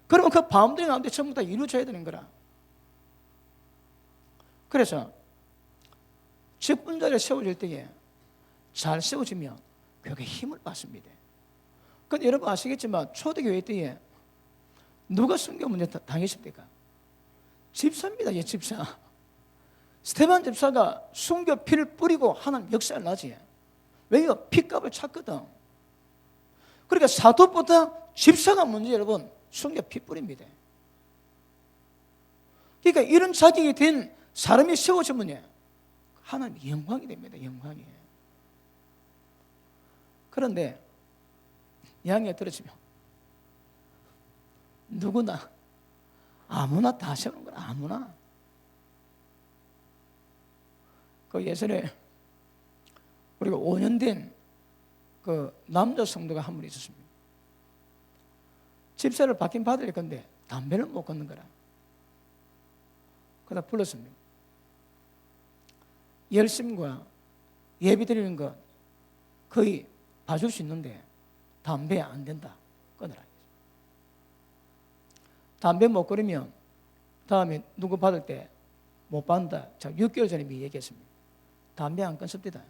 [SPEAKER 1] 그러면 그 반들 가운데 전부 다 이루어져야 되는 거라. 그래서 직분자를 세워질 때에 잘 세워지면 교회에 힘을 받습니다. 근데 여러분 아시겠지만 초대교회 때에 누가 순교 문제 당했습니까? 집사입니다. 집사. 스테반 집사가 순교 피를 뿌리고 하나님 역사를 나지. 왜요? 피값을 찾거든. 그러니까 사도보다 집사가 먼저 여러분 순교 피 뿌립니다. 그러니까 이런 자격이 된 사람이 세워지면 하나님 영광이 됩니다. 영광이. 그런데 이야기가 들어지면 누구나 아무나 다 세우는 거야. 아무나. 그 예전에 우리가 5년 된 그 남자 성도가 한 분 있었습니다. 집사를 받긴 받을 건데 담배를 못 끊는 거라. 그러다 불렀습니다. 열심과 예비 드리는 것 거의 봐줄 수 있는데 담배 안 된다. 끊으라. 담배 못 끊으면 다음에 누구 받을 때 못 받는다. 자, 6개월 전에 미리 얘기했습니다. 담배 안 끊습니다.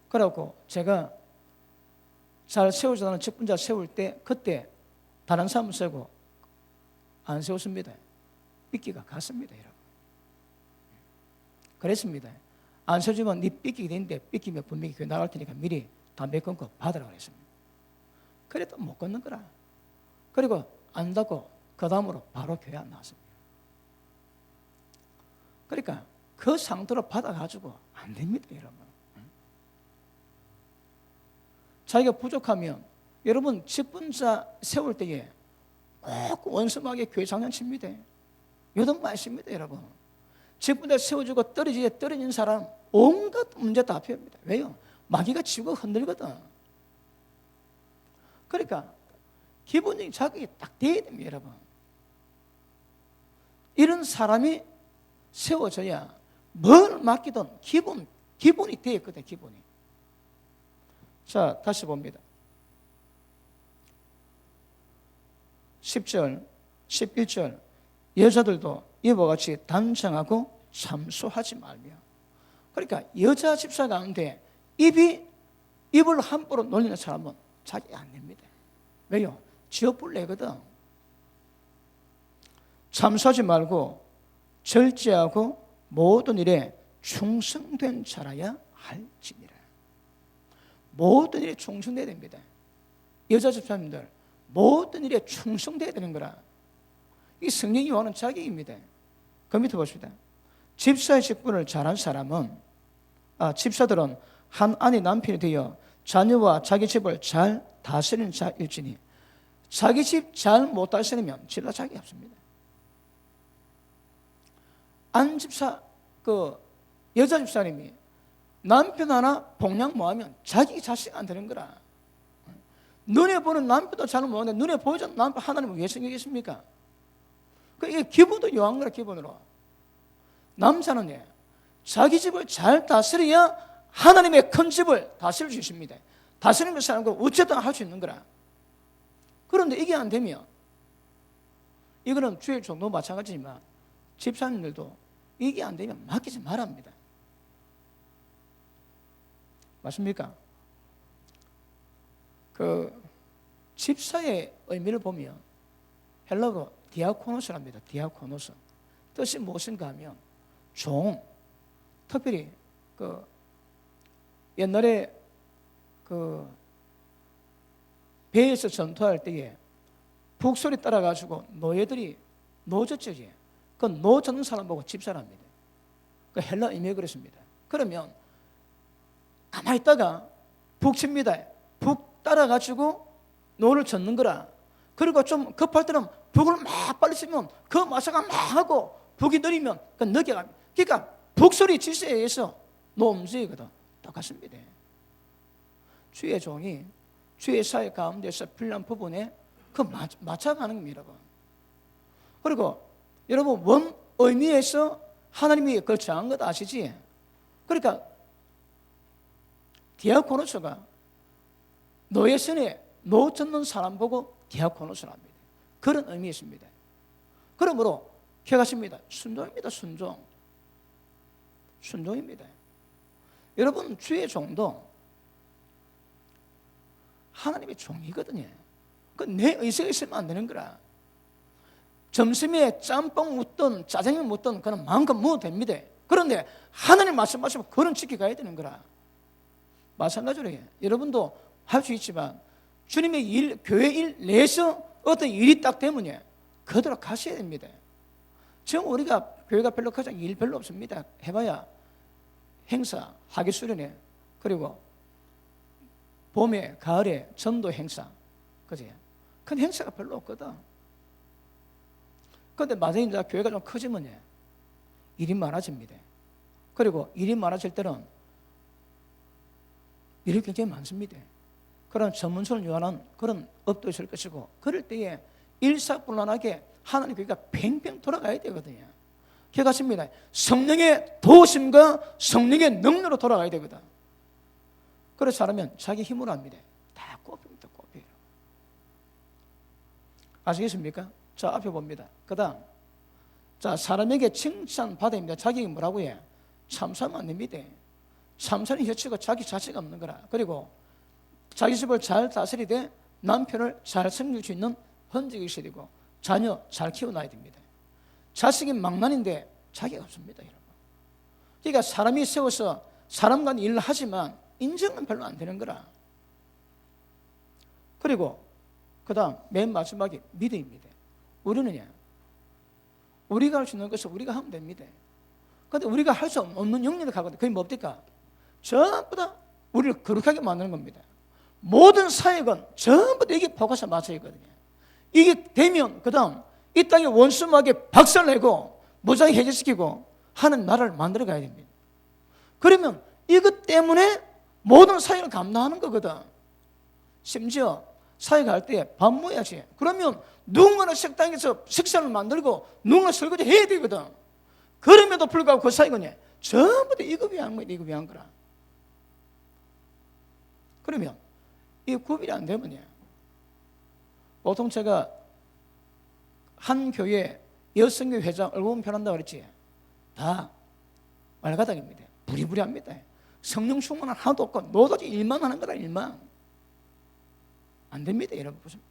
[SPEAKER 1] 그래갖고 제가 잘 세우자는 직분자 세울 때 그때 다른 사람 세우고 안 세웠습니다. 삐끼가 갔습니다, 여러분. 그랬습니다. 안 세워주면 네 삐끼게 되는데 삐끼면 분명히 교회 나갈 테니까 미리 담배 끊고 받으라 그랬습니다. 그래도 못 끊는 거라. 그리고 안 닫고 그 다음으로 바로 교회 안 나왔습니다. 그러니까 그 상태로 받아가지고 안 됩니다, 여러분. 자기가 부족하면 여러분 직분자 세울 때에 꼭 원수마게 교회 장난칩니다. 요즘 말씀입니다, 여러분. 직분자 세워주고 떨어진 사람 온갖 문제 다 표합니다. 왜요? 마귀가 치고 흔들거든. 그러니까 기본적인 자격이 딱 돼야 됩니다, 여러분. 이런 사람이 세워져야 뭘 맡기든 기본이 되어 있거든, 기본이. 자, 다시 봅니다. 10절, 11절. 여자들도 이와 같이 단정하고 참소하지 말며. 그러니까 여자 집사 가운데 입을 함부로 놀리는 사람은 자기 안 됩니다. 왜요? 지어불 내거든. 참소하지 말고 절제하고 모든 일에 충성된 자라야 할지니라. 모든 일에 충성돼야 됩니다. 여자 집사님들 모든 일에 충성돼야 되는 거라. 이 성령이 요하는 자격입니다. 그 밑에 보십니다. 집사의 직분을 잘한 사람은 집사들은 한 아내 남편이 되어 자녀와 자기 집을 잘 다스리는 자일지니 자기 집 잘 못 다스리면 집사 자격이 없습니다. 안 집사, 여자 집사님이 남편 하나 봉양 뭐하면 자기 자식 안 되는 거라. 눈에 보는 남편도 잘 못하는데 눈에 보이는 남편 하나님은 왜 생기겠습니까? 이게 기본도 요한 거라, 기본으로. 남자는 자기 집을 잘 다스려야 하나님의 큰 집을 다스릴 수 있습니다. 다스리는 사람은 어쨌든 할 수 있는 거라. 그런데 이게 안 되면, 이거는 주의 종도 마찬가지지만 집사님들도 이게 안 되면 맡기지 말합니다. 맞습니까? 집사의 의미를 보면 헬라어로 디아코노스랍니다. 디아코노스. 뜻이 무엇인가 하면 종. 특별히 옛날에 배에서 전투할 때에 북소리 따라가지고 노예들이 노졌죠. 그 노젓는 사람 보고 집사랍니다. 그 헬라 의미가 그렇습니다. 그러면 가만히 있다가 북 칩니다. 북 따라가지고 노를 젓는 거라. 그리고 좀 급할 때는 북을 막 빨리 치면 그 마사가 막 하고 북이 느리면 늦게 갑니다. 그러니까 북소리 질서에 의해서 노 움직이거든. 똑같습니다. 주의 종이 주의 사회 가운데서 필요한 부분에 맞춰가는 겁니다. 그리고 여러분 원 의미에서 하나님이 그걸 정한 것 아시지? 그러니까 디아코노스가 노예선에 노 젓는 사람 보고 디아코노스를 합니다. 그런 의미 있습니다. 그러므로 기억하십니다. 순종입니다. 순종입니다. 여러분 주의 종도 하나님의 종이거든요. 내 의식이 있으면 안 되는 거라. 점심에 짬뽕 묻든 짜장면 묻든 그는 마음껏 먹어도 됩니다. 그런데 하나님 말씀하시면 그런 지켜가야 되는 거라. 마찬가지로 여러분도 할 수 있지만 주님의 일, 교회 일 내에서 어떤 일이 딱 되면 그대로 가셔야 됩니다. 지금 우리가 교회가 별로 가장 일 별로 없습니다. 해봐야 행사, 학예 수련회, 그리고 봄에, 가을에 전도 행사, 그지? 큰 행사가 별로 없거든. 그런데 만약에 이제 교회가 좀 커지면 일이 많아집니다. 그리고 일이 많아질 때는 일이 굉장히 많습니다. 그런 전문성을 요하는 그런 업도 있을 것이고, 그럴 때에 일사불란하게 하나님 교회가 팽팽 돌아가야 되거든요. 기억하십니다. 성령의 도우심과 성령의 능력으로 돌아가야 되거든. 그렇지 않으면 자기 힘으로 합니다. 다 꼽힙니다. 꼽혀요. 아시겠습니까? 자, 앞에 봅니다. 그 다음, 자, 사람에게 칭찬받아야 됩니다. 자격이 뭐라고 해? 참사하면 안 됩니다. 참사는 혀치고 자기 자체가 없는 거라. 그리고 자기 집을 잘 다스리되 남편을 잘 섬길 수 있는 헌직이 있어야 되고 자녀 잘 키워놔야 됩니다. 자식이 망난인데 자기가 없습니다, 여러분. 그러니까 사람이 세워서 사람과 일을 하지만 인정은 별로 안 되는 거라. 그리고 그 다음 맨 마지막에 믿음입니다. 우리는요, 우리가 할 수 있는 것을 우리가 하면 됩니다. 그런데 우리가 할 수 없는 영역을 가거든요. 그게 뭡니까? 전부 다 우리를 거룩하게 만드는 겁니다. 모든 사역은 전부 다 이게 포커스 맞춰 있거든요. 이게 되면 그 다음 이 땅에 원수마게 박살내고 무장히 해제시키고 하는 나라를 만들어 가야 됩니다. 그러면 이것 때문에 모든 사역을 감당하는 거거든. 심지어 사역할 때 밥 먹어야지. 그러면 누군가는 식당에서 식사를 만들고 누군가 설거지 해야 되거든. 그럼에도 불구하고 그 사이거든요. 전부 다 이거 위한 거야, 이거 위한 거라. 그러면 이 구별이 안 되면요, 보통 제가 한 교회 여성교 회장 얼굴 보면 편한다고 그랬지, 다 말가닥입니다. 부리부리합니다. 성령 충만은 하나도 없고 노다지 일만 하는 거다. 일만 안 됩니다. 여러분 보시면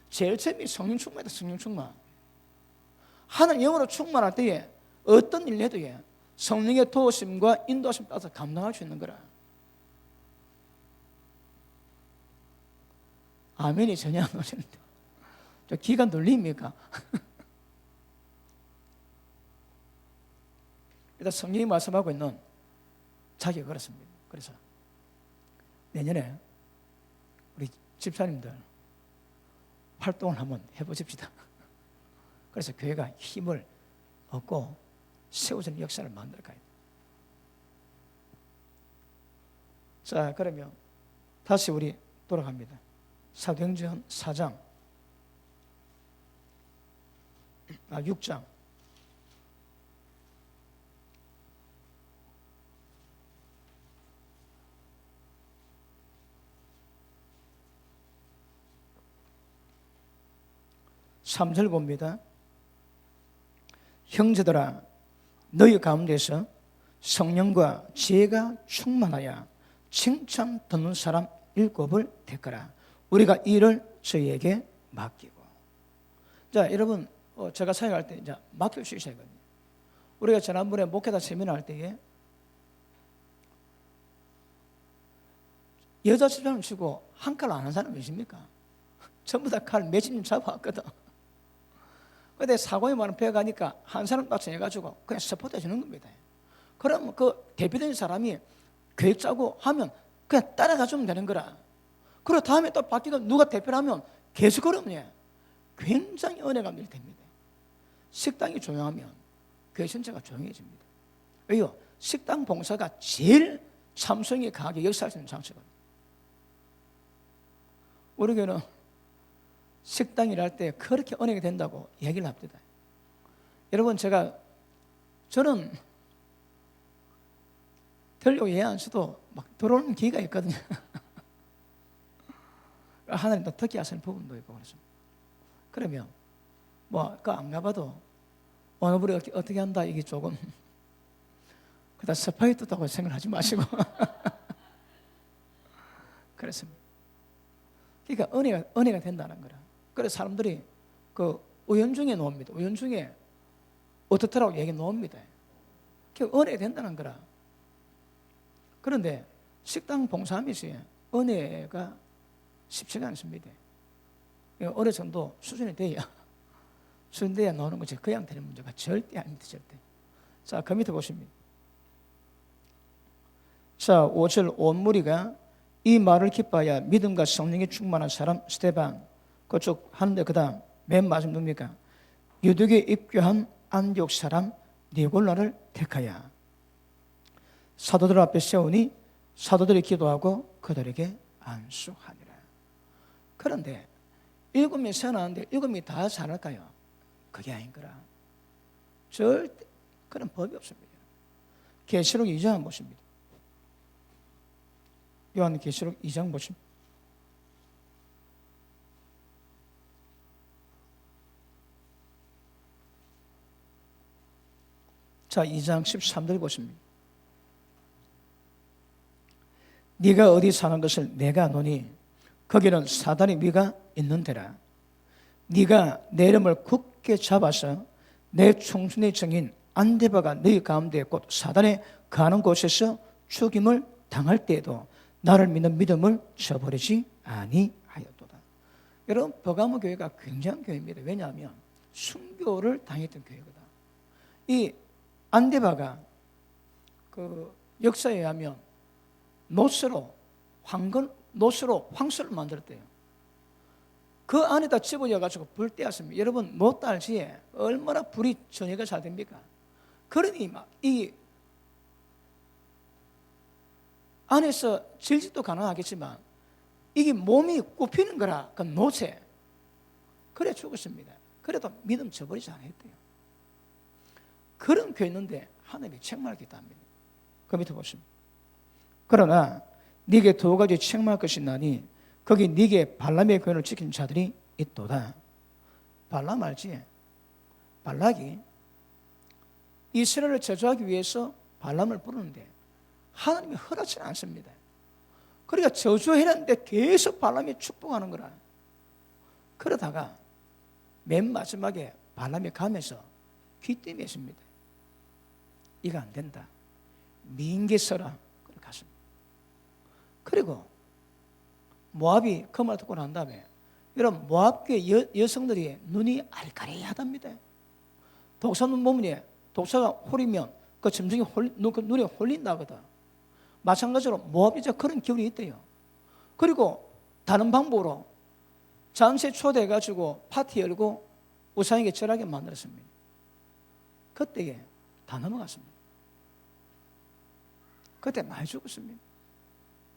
[SPEAKER 1] 제일 처음이 성령 충만이다. 성령 충만. 하나님 영으로 충만할 때에 어떤 일 해도 성령의 도우심과 인도하심 따라서 감당할 수 있는 거라. 아멘이 전혀 안 오시는데 저 기가 눌립니까? 일단 성령이 말씀하고 있는 자기가 그렇습니다. 그래서 내년에 우리 집사님들 활동을 한번 해보십시다. 그래서 교회가 힘을 얻고 세워지는 역사를 만들어 가야 돼요. 자, 그러면 다시 우리 돌아갑니다. 사도행전 4장 6장 3절 봅니다. 형제들아, 너희 가운데서 성령과 지혜가 충만하여 칭찬 듣는 사람 7을 택하라. 우리가 이 일을 저희에게 맡기고. 자, 여러분, 제가 사역할 때 이제 맡길 수 있어야 거든요. 우리가 지난번에 목회자 세미나 할 때에 여자 집사람 치고 한 칼 안 한 사람 계십니까? 전부 다 칼 몇십 년 잡아왔거든. 근데 사고에 많은 배가 가니까 한 사람 딱정해가지고 그냥 서포트 해주는 겁니다. 그럼 그 대표된 사람이 계획 짜고 하면 그냥 따라가주면 되는 거라. 그리고 다음에 또 바뀌고 누가 대표를 하면 계속 그러면 굉장히 은혜가 밀됩니다. 식당이 조용하면 교회 전체가 조용해집니다. 왜요? 식당 봉사가 제일 참성이 강하게 역사할 수 있는 장소거든요. 우리 교회는 식당 일할 때 그렇게 은혜가 된다고 얘기를 합니다. 여러분, 저는 들려고 얘기 안 써도 막 들어오는 기회가 있거든요. 하나님 또 특히 하시는 부분도 있고 그렇습니다. 그러면 그 안 가봐도 어느 분이 어떻게 한다 이게 조금 그다 스파이 뜯다고 생각하지 마시고 그렇습니다. 그러니까 은혜가 된다는 거라. 그래서 사람들이 그 우연중에 놓습니다. 우연중에 어떻더라고 얘기 놓습니다. 그 은혜가 된다는 거라. 그런데 식당 봉사하면서 은혜가 쉽지가 않습니다. 어느 정도 수준이 돼야 나오는 거지. 그냥 되는 문제가 절대 아닙니다. 절대. 자, 그 밑에 보십니다. 자, 5절 온 무리가 이 말을 기뻐하여 믿음과 성령에 충만한 사람 스데반 그쪽 하는데 그 다음 맨 마지막 누굽니까? 유대교에 입교한 안디옥 사람 니골라를 택하여 사도들 앞에 세우니 사도들이 기도하고 그들에게 안수하니라. 그런데 7명이 세워놨는데 7명이 다 잘할까요? 그게 아닌 거라. 절대 그런 법이 없습니다. 계시록 2장 보십니다. 요한계시록 2장 보십니다. 자, 2장 13절 보십니다. 네가 어디 사는 것을 내가 아노니 거기는 사단의 위가 있는 데라. 네가 내 이름을 굳게 잡아서 내 총순의 정인 안데바가 너희 가운데 곧 사단에 가는 곳에서 죽임을 당할 때에도 나를 믿는 믿음을 저버리지 아니하였도다. 여러분, 버가모 교회가 굉장한 교회입니다. 왜냐하면 순교를 당했던 교회거든. 이 안데바가 그 역사에 의하면 노스로 황소를 만들었대요. 그 안에다 집어넣어가지고 불 떼었습니다. 여러분 못 알지 얼마나 불이 전해가 잘 됩니까? 그러니 막 이 안에서 질질도 가능하겠지만 이게 몸이 굽히는 거라 그 노쇠 그래 죽었습니다. 그래도 믿음 저버리지 않았대요. 그런 교회 있는데 하나님이 책망하겠다 합니다. 그 밑에 보십니다. 그러나 네게 두 가지 책망할 것이 나니 거기 네게 발람의 교훈을 지키는 자들이 있도다. 발람 알지? 발락이 이스라엘을 저주하기 위해서 발람을 부르는데 하나님이 허락치는 않습니다. 그러니까 저주해놨는데 계속 발람이 축복하는 거라. 그러다가 맨 마지막에 발람이 가면서 귀띠 맺습니다. 이거 안 된다. 민계 서라. 그렇게 갔습니다. 그리고 모압이 그 말 듣고 난 다음에 여러분 모압계 여성들이 눈이 아리까리하답니다. 독사눈 몸에 독사가 홀이면 그 점성이 눈에 홀린다거든. 마찬가지로 모압이자 그런 기운이 있대요. 그리고 다른 방법으로 잔세 초대해가지고 파티 열고 우상에게 절하게 만들었습니다. 그때에 다 넘어갔습니다. 그때 많이 죽었습니다.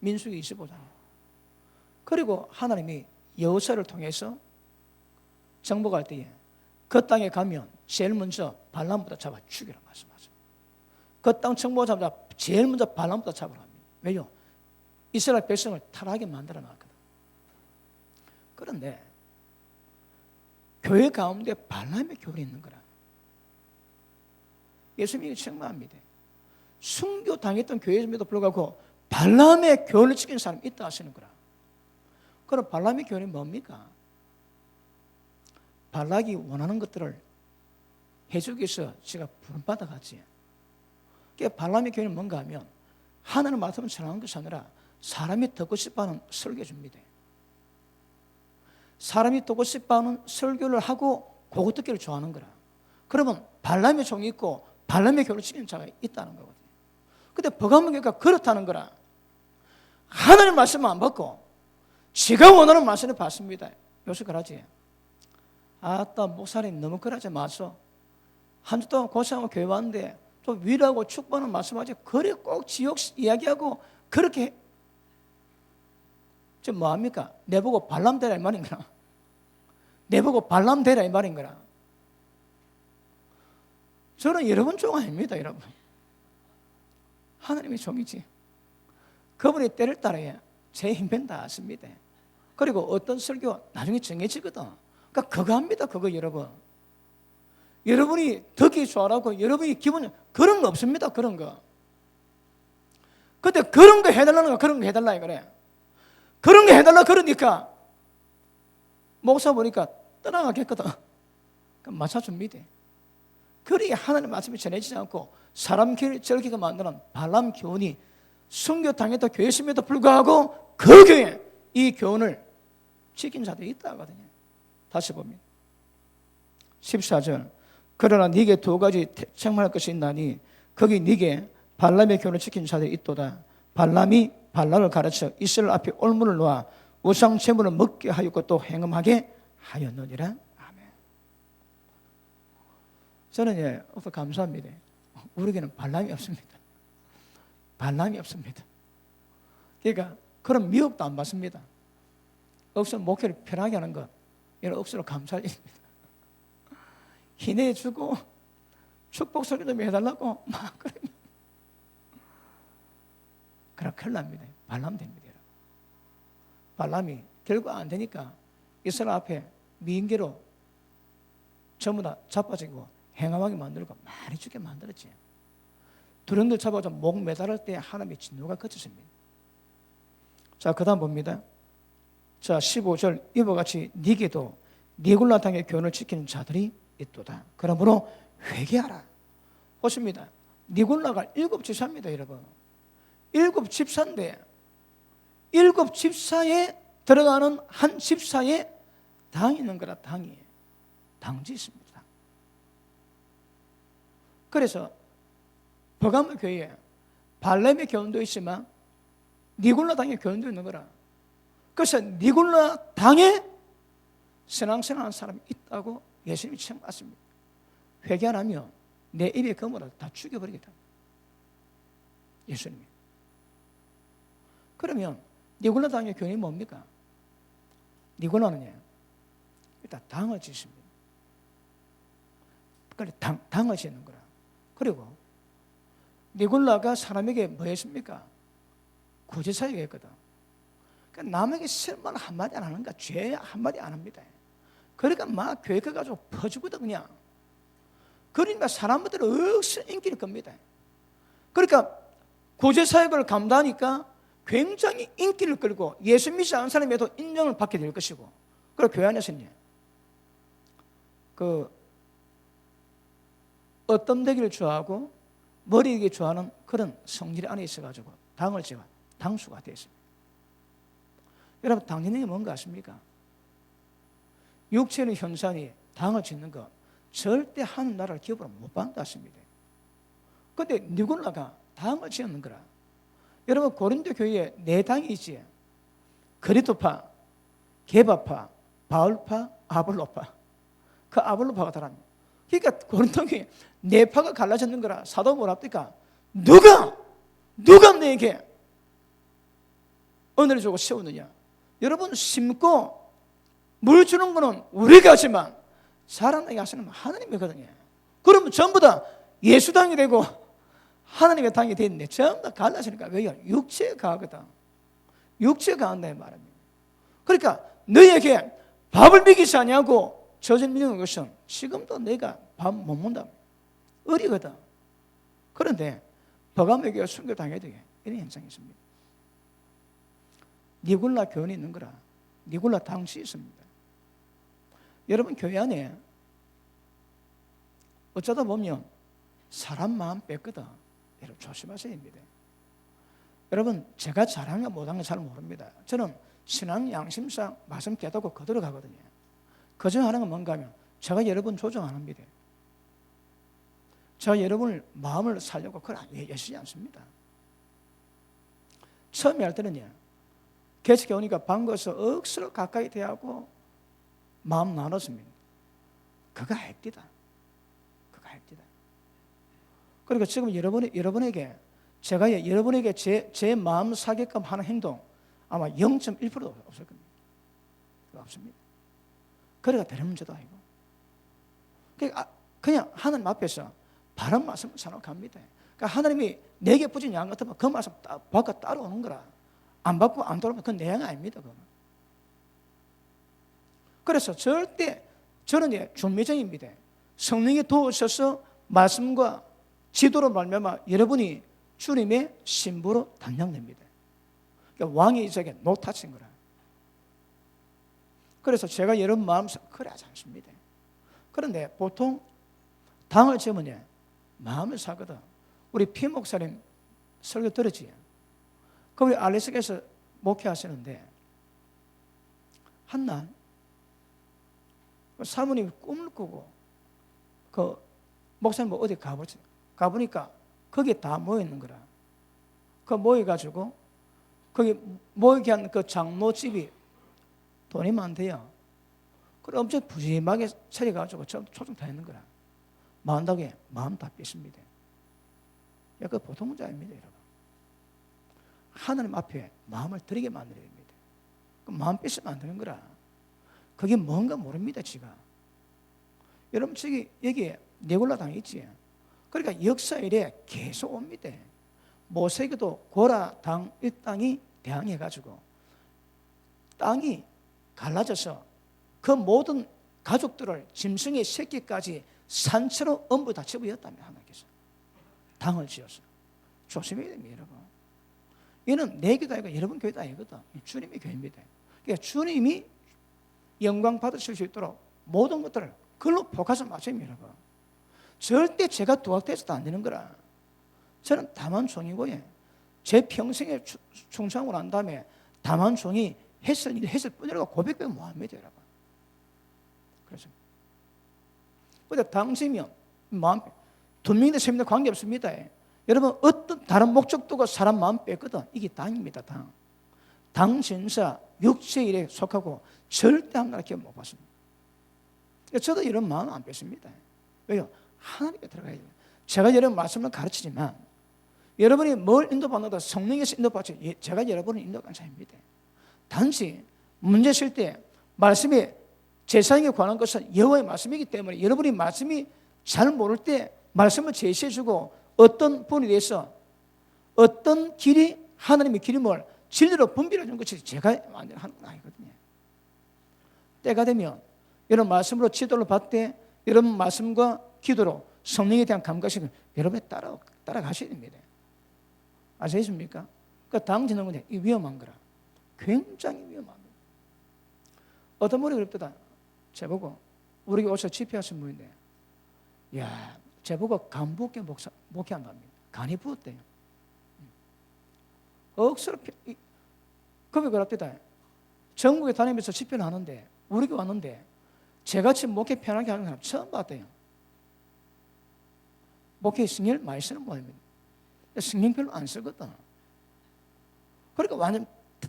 [SPEAKER 1] 민수기 25장. 그리고 하나님이 여호수아를 통해서 정복할 때에 그 땅에 가면 제일 먼저 발람보다 잡아 죽이라 말씀하세요. 그 땅 정복하자마자 제일 먼저 발람보다 잡으라 합니다. 왜요? 이스라엘 백성을 타락하게 만들어 놨거든. 그런데 교회 가운데 발람의 교훈이 있는 거라. 예수님이 책망합니다. 순교 당했던 교회임에도 불구하고 발람의 교훈을 지키는 사람이 있다 하시는 거라. 그럼 발람의 교훈이 뭡니까? 발락이 원하는 것들을 해주기 위해서 제가 부름받아갔지. 발람의 교훈이 뭔가 하면 하나님 말씀을 전하는 것이 아니라 사람이 듣고 싶어하는 설교 줍니다. 사람이 듣고 싶어하는 설교를 하고 그것 듣기를 좋아하는 거라. 그러면 발람의 종이 있고 발람의 교훈을 지키는 자가 있다는 거거든요. 근데 버가문교가 그렇다는 거라. 하나님 말씀을 안 받고 지가 원하는 말씀을 받습니다. 요새 그러지. 아따 목사님 너무 그러지 마소. 한 주 동안 고생하고 교회 왔는데 좀 위로하고 축복하는 말씀하지. 그래 꼭 지옥 이야기하고 그렇게 지금 뭐합니까? 내보고 발람 되라 이 말인 거라. 내보고 발람 되라 이 말인 거라. 저는 여러분 종 아닙니다, 여러분. 하나님의 종이지. 그분이 때를 따라야 제 힘변 다 씁니다. 그리고 어떤 설교 나중에 정해지거든. 그러니까 그거 합니다, 그거 여러분. 여러분이 듣기 좋아라고 여러분이 기분 그런 거 없습니다, 그런 거. 근데 그런 거 해달라는 거 그런 거 해달라 그래. 그런 거 해달라 그러니까 목사 보니까 떠나가겠거든. 그럼 맞춰줍니다. 그러니 하나님 말씀이 전해지지 않고 사람 절기가 만드는 발람 교훈이 순교당했다 교회심에도 불구하고 그 교회 이 교훈을 지킨 자들이 있다 하거든요. 다시 봅니다. 14절 그러나 네게 두 가지 책망할 것이 있나니 거기 네게 발람의 교훈을 지킨 자들이 있도다. 발람이 발락을 가르쳐 이스라엘 앞에 올무를 놓아 우상 제물을 먹게 하였고 또 행음하게 하였느니라. 아멘. 저는 감사합니다. 우리에게는 발람이 없습니다. 발람이 없습니다. 그러니까 그런 미혹도 안 받습니다. 억수로 목회를 편하게 하는 것 이런 억수로 감사할 일입니다. 희내해주고 축복 소리 좀 해달라고 막 그러면 그럼 큰일 납니다. 발람 됩니다. 발람이 결국 안 되니까 이스라엘 앞에 미인계로 전부 다 자빠지고 행함하게 만들고 많이 죽게 만들었지. 두령들 잡아서 목 매달을 때 하나님의 진노가 거쳤습니다. 자, 그 다음 봅니다. 자, 15절 이와 같이 네게도 니골라 당의 교훈을 지키는 자들이 있도다. 그러므로 회개하라. 보십니다. 니골라가 7 집사입니다, 여러분. 7 집사인데 7 집사에 들어가는 한 집사에 당이 있는 거라. 당이 당지 있습니다. 그래서 버가모 교회에 발람의 교훈도 있지만 니골라 당의 교훈도 있는 거라. 그래서 니골라 당에 신앙생활하는 사람이 있다고 예수님이 책망했습니다. 회개 안 하면 내 입에 검으로 다 죽여버리겠다. 예수님이. 그러면 니골라 당의 교훈이 뭡니까? 니골라는요, 일단 당을 짓습니다. 그래, 당을 짓는 거라. 그리고 니골라가 사람에게 뭐 했습니까? 구제사역 했거든. 그러니까 남에게 실만 한마디 안 하는가? 죄 한마디 안 합니다. 그러니까 막 교회 가가지고 퍼주거든 그냥. 그러니까 사람들은 억수로 인기를 겁니다. 그러니까 구제사역을 감당하니까 굉장히 인기를 끌고 예수 믿지 않은 사람에도 인정을 받게 될 것이고, 그리고 교회 안에서는 어떤 되기를 좋아하고 머리 되기 좋아하는 그런 성질 안에 있어가지고 당을 제가 당수가 됐습니다. 여러분, 당신에게 뭔가 아십니까? 육체의 현상이 당을 짓는 것 절대 하는 나라를 기업으로 못 받는다십니다. 그런데 니골라가 당을 지었는 거라. 여러분, 고린도 교회에 네 당이 있지. 그리스도파, 게바파, 바울파, 아볼로파. 그 아볼로파가 달합니다. 그러니까 고린도 교회 네 파가 갈라졌는 거라. 사도 뭐랍니까? 누가 너에게 은혜를 주고 세우느냐? 여러분, 심고 물 주는 거는 우리가 하지만 사람에게 하시는 건 하나님이거든요. 그러면 전부 다 예수당이 되고 하나님의 당이 되는데 전부 다 갈라지니까. 왜요? 육체가 강하거든. 육체가 강한다는 말입니다. 그러니까 너에게 밥을 먹이지 아니하고 젖을 먹이는 것은 지금도 내가 밥 못 먹는다. 어리거든. 그런데 버가 먹여 순교당해야 되게 이런 현상이 있습니다. 니골라 교훈이 있는 거라. 니골라 당시 있습니다. 여러분, 교회 안에 어쩌다 보면 사람 마음 뺏거든. 여러분, 조심하셔야 됩니다. 여러분, 제가 잘하는 거 못하는 거 잘 모릅니다. 저는 신앙 양심상 말씀 깨닫고 그대로 가거든요. 그중 하나가 뭔가 하면 제가 여러분 조정 안 합니다. 제가 여러분을 마음을 살려고 그걸 애쓰지 않습니다. 처음에 할 때는요, 개척에 오니까 반가워서 억수로 가까이 대하고 마음 나눴습니다. 그거 합디다. 그거 합디다. 그러니까 지금 여러분에게 제가 여러분에게 제 마음 사게끔 하는 행동 아마 0.1%도 없을 겁니다. 그거 없습니다. 그래가 되는 문제도 아니고. 그냥 하나님 앞에서 바른 말씀을 사놓갑니다. 그러니까 하나님이 내게 부진 양 같으면 그 말씀 받고 따라오는 거라. 안 받고 안 돌아오면 그건 내 양 아닙니다. 그건. 그래서 절대 저는 준비자입니다. 성령이 도우셔서 말씀과 지도로 말미암아 여러분이 주님의 신부로 단장됩니다. 그러니까 왕의 이적에 노타친 거라. 그래서 제가 여러분 마음 그래 하지 않습니다. 그런데 보통 당을 지으면 마음을 사거든. 우리 피 목사님 설교 들었지? 그 우리 알래스카에서 목회하시는데 한날 사모님이 꿈을 꾸고 그 목사님 어디 가보니까 거기에 다 모여있는 거라. 그 모여가지고 거기 모이게 한 그 장로집이 돈이 많대요. 그래 엄청 부지하게 차려가지고 초청 다 했는 거라. 마음다게 마음 다 뺐습니다. 그 보통 문제 아닙니다, 여러분. 하나님 앞에 마음을 드리게 만들어야 됩니다. 그 마음 뺐으면 안 되는 거라. 그게 뭔가 모릅니다, 지가. 여러분, 여기 니골라 당이 있지. 그러니까 역사 이래 계속 옵니다. 모세에게도 고라 당 일당이 대항해가지고 땅이 갈라져서 그 모든 가족들을 짐승의 새끼까지 산채로 엄부 다 집어였다며 하나님께서 당을 지어서. 조심해야 됩니다, 여러분. 이는 내 교도 아니고 여러분 교회도 아니거든. 주님의 교회입니다. 그러니까 주님이 영광 받으실 수 있도록 모든 것들을 그걸로 포커스 맞춰야 됩니다, 여러분. 절대 제가 도학돼서도 안 되는 거라. 저는 다만 종이고요. 제 평생에 충성하고 난 다음에 다만 종이 했을 뿐이라고 고백하면 뭐합니다, 여러분. 그래서 근데 당시면 마음 두 명인데 세 명인데 관계없습니다. 여러분, 어떤 다른 목적도가 사람 마음 뺐거든. 이게 당입니다, 당. 당 진사 육체 일에 속하고 절대 한 나라 기업 못 받습니다. 저도 이런 마음 안 뺐습니다. 왜요? 하나님께 들어가야 돼요. 제가 여러분 말씀을 가르치지만 여러분이 뭘 인도받는다 성령에서 인도받지 제가 여러분을 인도한 자입니다. 단지 문제 있을 때 말씀이 제사장에 관한 것은 여호와의 말씀이기 때문에 여러분이 말씀이 잘 모를 때 말씀을 제시해주고 어떤 부분에 대해서 어떤 길이 하나님의 기름을 진리로 분별해 주는 것이 제가 하는 건 아니거든요. 때가 되면 여러분 말씀으로 지도를 받되 여러분 말씀과 기도로 성령에 대한 감각을 여러분이 따라가셔야 됩니다. 아시겠습니까? 그러니까 당지는 건데 이 위험한 거라. 굉장히 위험한 거예요. 어떤 분이 그랬다. 제보고 우리 오셔 집회하신 분인데 야, 제보고 간부께 목회한 겁니다. 간이 부었대요. 억수로 겁이 걸었다. 전국에 다니면서 집회를 하는데 우리가 왔는데 제같이 목회 편하게 하는 사람 처음 봤대요. 목회 신경을 많이 쓰는 모양입니다. 신경 별로 안 쓰거든. 그러니까 완전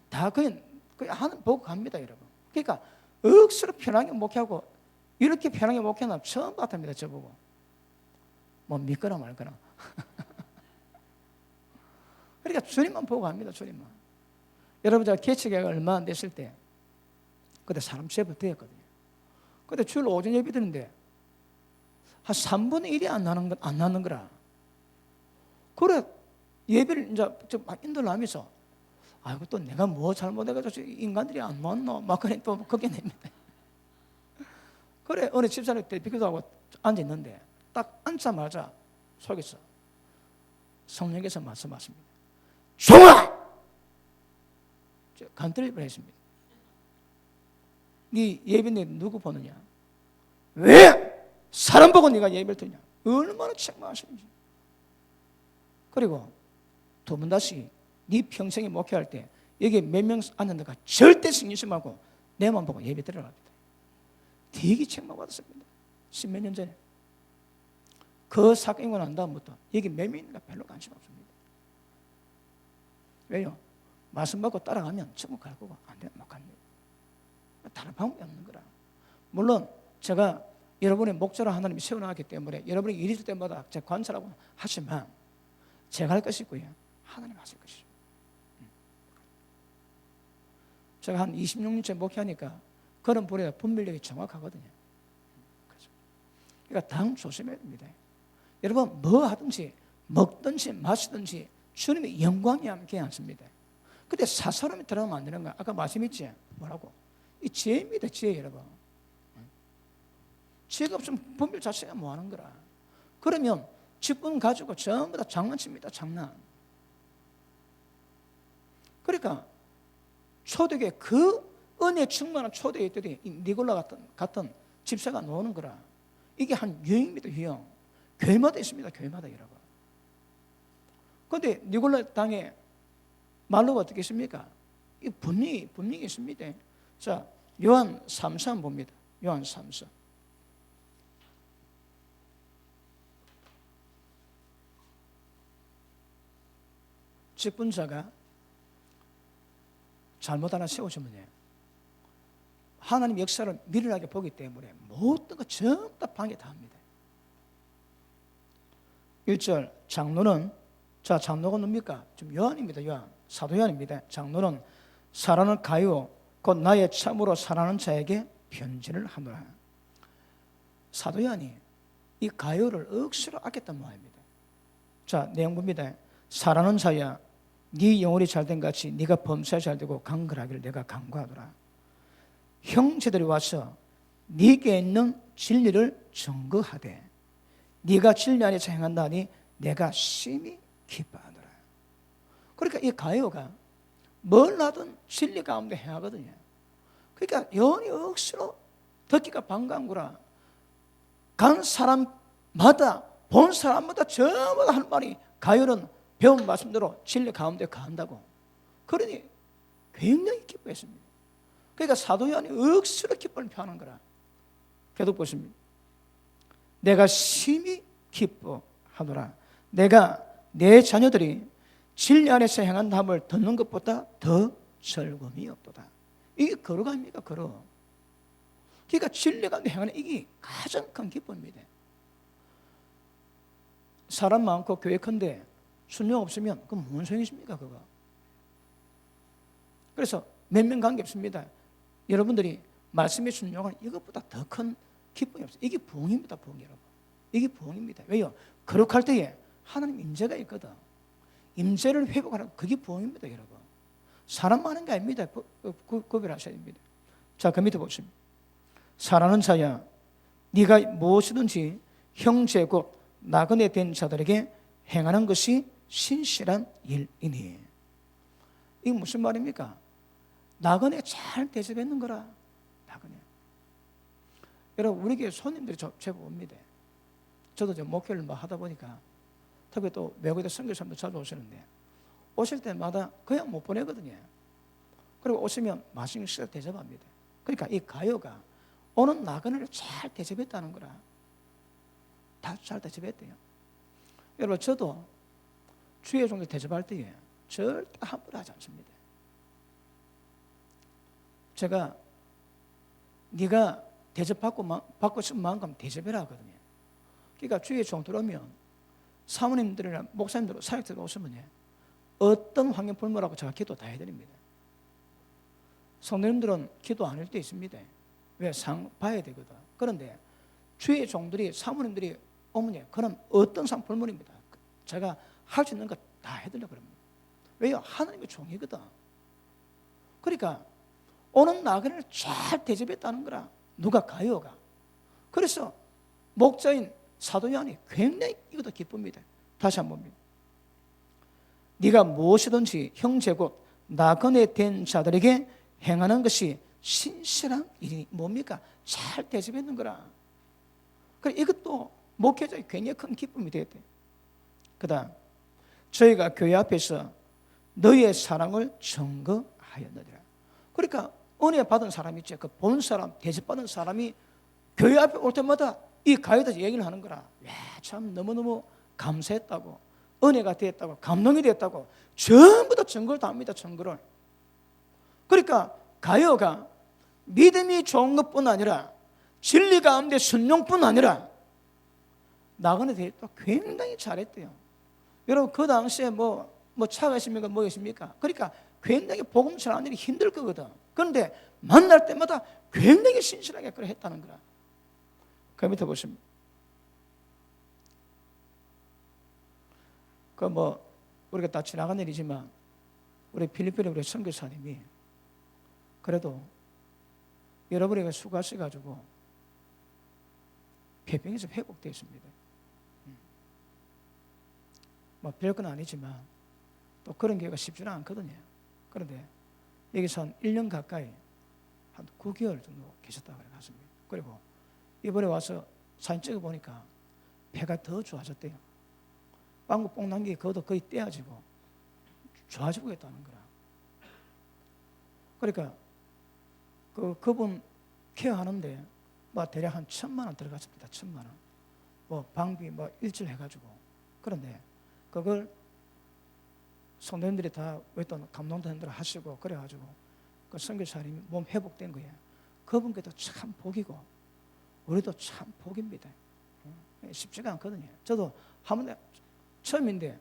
[SPEAKER 1] 다 그냥 하는 보고 갑니다, 여러분. 그러니까 억수로 편하게 목회하고 이렇게 편하게 목회하는 사람 처음 봤답니다, 저보고. 뭐 믿거나 말거나. 그러니까 주님만 보고 갑니다, 주님만. 여러분 제가 개척회가 얼마 안 됐을 때 그때 사람 제법 되었거든요. 그때 주일 오전 예배 드는데 한 3분의 1이 안 나는 거라. 그래 예배를 이제 막 인도를 하면서 아이고 또 내가 뭐 잘못해가지고 인간들이 안 왔노 막 그래 또 그게 냅니다. 그래 어느 집사님 때 비교도 하고 앉아 있는데 딱 앉자마자 속에서 성령께서 말씀하십니다. 종아! 간들릴 뻔했습니다. 네 예배인데 누구 보느냐? 왜 사람 보고 네가 예배를 드냐? 얼마나 책망하시는지. 그리고 두 번 다시 네 평생에 목회할 때 여기 몇 명 앉는다가 절대 신경 쓰지 말고 내만 보고 예배 드리랍니다. 되게 책망받았습니다. 10몇 년 전에. 그 사건이 있고 난 다음부터 여기 몇 명인가 별로 관심 없습니다. 왜요? 말씀 받고 따라가면 천국 갈 거고 안 되면 못 갑니다. 다른 방법이 없는 거라. 물론 제가 여러분의 목자로 하나님이 세워놨기 때문에 여러분이 일이 있을 때마다 제가 관찰하고 하지만 제가 할 것이 있고요. 하나님 하실 것이죠. 제가 한 26년째 목회하니까 그런 분야 분별력이 정확하거든요. 그러니까 당 조심해야 됩니다. 여러분 뭐 하든지 먹든지 마시든지 주님의 영광이 함께 않습니다. 근데 사사람이 들어가면 안 되는 거야. 아까 말씀했지? 뭐라고? 이 지혜입니다, 지혜 여러분. 지혜가 없으면 분별 자체가 뭐 하는 거라. 그러면 직분 가지고 전부 다 장난칩니다, 장난. 그러니까 초대교회 그 은혜 충만한 초대교회들이 니골라 같은 집사가 나오는 거라. 이게 한 유형입니다, 유형. 교회마다 있습니다, 교회마다 여러분. 그런데 니골라 당에 말로가 어떻게 있습니까? 이 분명히 있습니다. 자, 요한 3서 봅니다. 요한 3서. 직분자가 잘못 하나 세워주면요, 하나님 역사를 미련하게 보기 때문에 모든 거 전부 다 방해 다 합니다. 1절 장로는, 자 장로가 누굽니까? 좀 요한입니다. 요한, 사도 요한입니다. 장로는 사랑하는 가요 곧 나의 참으로 사랑하는 자에게 편지를 하노라. 사도 요한이 이 가요를 억수로 아꼈단 말입니다. 자 내용 봅니다. 사랑하는 자야, 네 영혼이 잘된 같이 네가 범사에 잘되고 강건하기를 내가 간구하노라. 형제들이 와서 네게 있는 진리를 증거하되 네가 진리 안에서 행한다니 내가 심히 기뻐하노라. 그러니까 이 가요가 뭘 하든 진리 가운데 행하거든요. 그러니까 영혼이 억수로 듣기가 반가운 거라. 간 사람마다 본 사람마다 전부 다 할 말이 가요는 배운 말씀대로 진리 가운데 간다고. 그러니 굉장히 기뻐했습니다. 그러니까 사도 요한이 억수로 기쁨을 표하는 거라. 계속 보십니다. 내가 심히 기뻐하노라. 내가 내 자녀들이 진리 안에서 행한 함을 듣는 것보다 더 즐거움이 없도다. 이게 거룩 아닙니까? 거룩. 그러니까 진리 가운데 행하는 이게 가장 큰 기쁨입니다. 사람 많고 교회 큰데 순종 없으면 그건 무슨 소용이십니까? 그거. 그래서 몇 명 관계없습니다. 여러분들이 말씀에 순종하는 이것보다 더 큰 기쁨이 없어요. 이게 부흥입니다, 부흥 여러분. 이게 부흥입니다. 왜요? 거룩할 때에 하나님 임재가 있거든. 임재를 회복하는 그게 부흥입니다, 여러분. 사람 많은 게 아닙니다. 구별하셔야 됩니다. 자, 그 밑에 보시면 사랑하는 자야, 네가 무엇이든지 형제 곧 나그네 된 자들에게 행하는 것이 신실한 일이니. 이게 무슨 말입니까? 나그네 잘 대접했는 거라. 나그네. 여러분, 우리 교회 손님들이 제법 옵니다. 저도 이제 목회를 하다 보니까 특히 또 외국에 선교사님도 자주 오시는데 오실 때마다 그냥 못 보내거든요. 그리고 오시면 맛있는 식사 대접합니다. 그러니까 이 가요가 오는 나그네를 잘 대접했다는 거라. 다 잘 대접했대요. 여러분, 저도 주의 종들 대접할 때에 절대 함부로 하지 않습니다. 제가 네가 대접받고 싶은 마음껏 대접해라 하거든요. 그러니까 주의 종들 오면 사모님들이나 목사님들, 사역들 오시면 어떤 환경 불문하고 제가 기도 다 해드립니다. 성도님들은 기도 안 할 때 있습니다. 왜? 상 봐야 되거든. 그런데 주의 종들이, 사모님들이 오면 그럼 어떤 상 불문입니다. 제가 할 수 있는 거 다 해드려 그럽니다. 왜요? 하나님의 종이거든. 그러니까 오는 나그네를 잘 대접했다는 거라. 누가? 가요가. 그래서 목자인 사도 요한이 굉장히 이것도 기쁩니다. 다시 한번 봅니다. 네가 무엇이든지 형제 곧 나그네 된 자들에게 행하는 것이 신실한 일이 뭡니까? 잘 대접했는 거라. 그래, 이것도 목회자의 굉장히 큰 기쁨이 되었대. 그 다음 저희가 교회 앞에서 너희의 사랑을 증거하였느니라. 그러니까 은혜 받은 사람 있죠. 그 본 사람, 대접받은 사람이 교회 앞에 올 때마다 이 가요에서 얘기를 하는 거라. 야, 참 너무너무 감사했다고, 은혜가 되었다고, 감동이 되었다고 전부 다 증거를 다 합니다. 증거를. 그러니까 가요가 믿음이 좋은 것뿐 아니라 진리 가운데 순종뿐 아니라 나그네 대접도 굉장히 잘했대요. 여러분, 그 당시에 뭐 차가 있습니까? 뭐 있습니까? 그러니까 굉장히 복음 전하는 일이 힘들 거거든. 그런데 만날 때마다 굉장히 신실하게 그걸 했다는 거라. 그 밑에 보시면 우리가 다 지나간 일이지만 우리 필리핀의 우리 선교사님이 그래도 여러분에게 수고하셔가지고 폐병이 좀 회복되어 있습니다. 별건 아니지만 또 그런 기회가 쉽지는 않거든요. 그런데 여기서 한 1년 가까이 한 9개월 정도 계셨다고 하십니다. 그리고 이번에 와서 사진 찍어보니까 배가 더 좋아졌대요. 빵구 뽕 남기기 그것도 거의 떼어지고 좋아지고 있다는 거라. 그러니까 그분 케어하는데 대략 한 1,000만 원 들어갔습니다. 1,000만 원. 방비 일주일 해가지고. 그런데 그걸 성도님들이 다 또 감동도 하시고 그래가지고 그 선교사님이 몸 회복된 거예요. 그분께도 참 복이고 우리도 참 복입니다. 쉽지가 않거든요. 저도 한 번 처음인데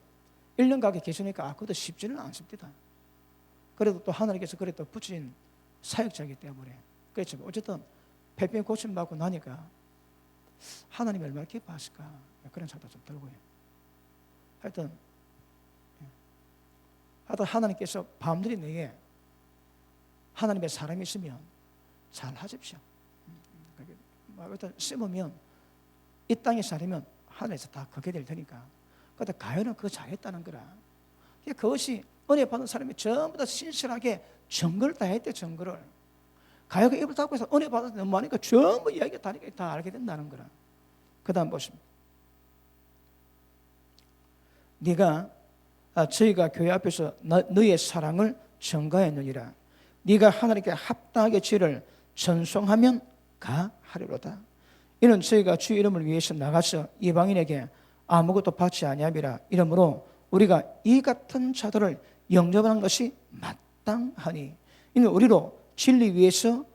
[SPEAKER 1] 1년 가게 계시니까 그것도 쉽지는 않습니다. 그래도 또 하나님께서 그래도 붙인 사역자이기 때문에 그렇죠. 어쨌든 폐병 고침받고 나니까 하나님이 얼마나 기뻐하실까 그런 생각도 좀 들고요. 하여튼 하나님께서 밤들이 내게 하나님의 사람이 있으면 잘 하십시오. 일단 심으면 이 땅에 살면 하늘에서 다 걷게 될 테니까. 그런데 가요는 그거 잘했다는 거라. 그것이 은혜 받은 사람이 전부 다 신실하게 증거를 다 했대. 증거를 가요가 입을 닫고 해서 은혜 받아서 너무 많으니까 전부 이야기가 다니까 다 알게 된다는 거라. 그 다음 보십니다. 네가 저희가 교회 앞에서 너의 사랑을 증거했느니라. 네가 하나님께 합당하게 죄를 전송하면 가하리로다. 이는 저희가 주의 이름을 위해서 나가서 이방인에게 아무것도 받지 아니함이라. 이러므로 우리가 이 같은 자들을 영접하는 것이 마땅하니 이는 우리로 진리 위해서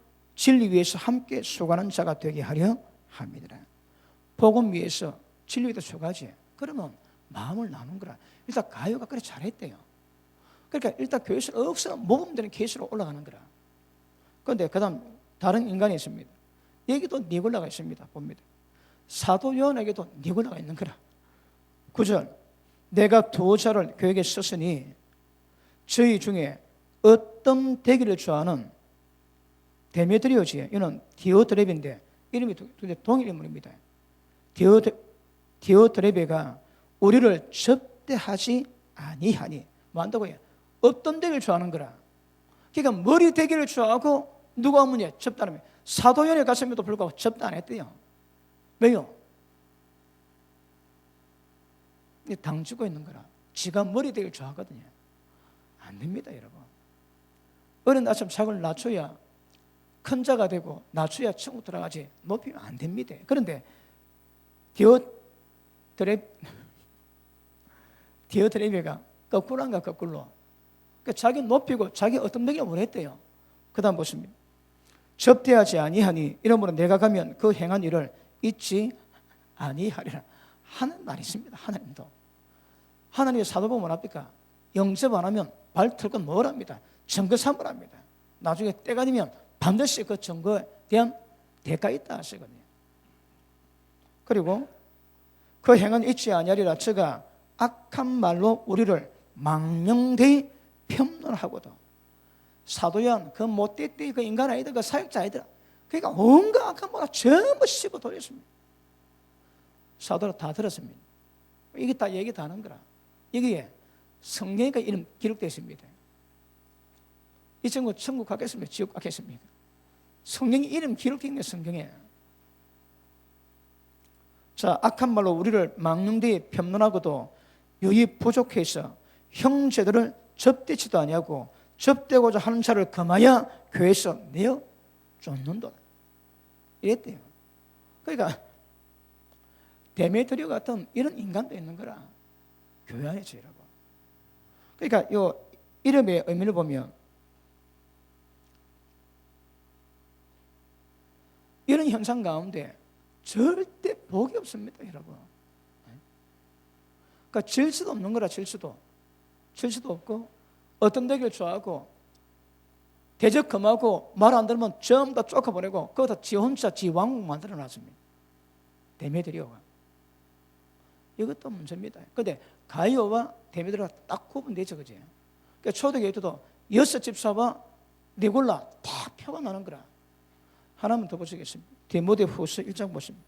[SPEAKER 1] 함께 수고하는 자가 되게 하려 함이니라. 복음 위해서 진리 위해서 수고하지. 그러면 마음을 나눈 거라. 일단 가요가 그래 잘했대요. 그러니까 일단 교회에서 억수로 모범되는 케이스로 올라가는 거라. 그런데 그 다음 다른 인간이 있습니다. 여기도 니골라가 있습니다. 봅니다. 사도 요한에게도 니고라가 있는 거라. 9절, 내가 두 자를 교회에 썼으니 저희 중에 어떤 되기를 좋아하는 데메드리오지, 이는 디오드레베인데 이름이 동일 인물입니다. 디오드레베가 우리를 접대하지 아니하니, 뭐 한다고요? 어떤 되기를 좋아하는 거라. 그러니까 머리 되기를 좋아하고 누가 오면 접대하면, 사도연에 갔음에도 불구하고 접대 안 했대요. 왜요? 당주고 있는 거라. 지가 머리 되기를 좋아하거든요. 안 됩니다, 여러분. 어린 아침 자고를 낮춰야 큰 자가 되고 낮춰야 천국 들어가지, 높이면 안 됩니다. 그런데 디오드레베가 거꾸로인가 거꾸로, 그러니까 자기 높이고 자기 어떤 덕이 원했대요. 그 다음 보십니다. 접대하지 아니하니 이러므로 내가 가면 그 행한 일을 잊지 아니하리라 하는 말이 있습니다. 하나님도. 하나님의 사도보면 뭐랍니까? 영접 안 하면 발 털고 뭐랍니다? 증거 삼으랍니다. 나중에 때가 되면 반드시 그 증거에 대한 대가 있다 하시거든요. 그리고 그 행한 잊지 아니하리라. 저가 악한 말로 우리를 망령되이 폄론하고도. 사도연 그 못됐대 그 인간 아이들, 그 사역자 아이들, 그러니까 온갖 악한 말을 전부 씹어 돌렸습니다. 사도를 다 들었습니다. 이게 다 얘기 다 하는 거라. 여기에 성경이가 이름 기록되어 있습니다. 이 친구 천국 가겠습니까? 지옥 가겠습니까? 성경이 이름 기록되어 있는 성경에. 자, 악한 말로 우리를 막는 데 변론하고도 유이 부족해서 형제들을 접대치도 아니하고 접대고자 하는 자를 금하여 교회에서 내어 쫓는다. 이랬대요. 그러니까 데메드리오 같은 이런 인간도 있는 거라. 교회 안에서 여러분. 그러니까 이 이름의 의미를 보면 이런 현상 가운데 절대 복이 없습니다, 여러분. 그러니까 질서도 없는 거라. 질서도 없고 어떤 되기를 좋아하고 대적금하고 말 안 들으면 전부 다 쫓아보내고 거기다 지 혼자 지 왕국 만들어 놨습니다. 데메드리오가. 이것도 문제입니다. 그런데 가이오와 데메드리오가 딱 구분되죠, 그지? 그러니까 초대교회도 6집사와 니골라 다 표가 나는 거라. 하나만 더 보시겠습니다. 디모데후서 1장 보십니다.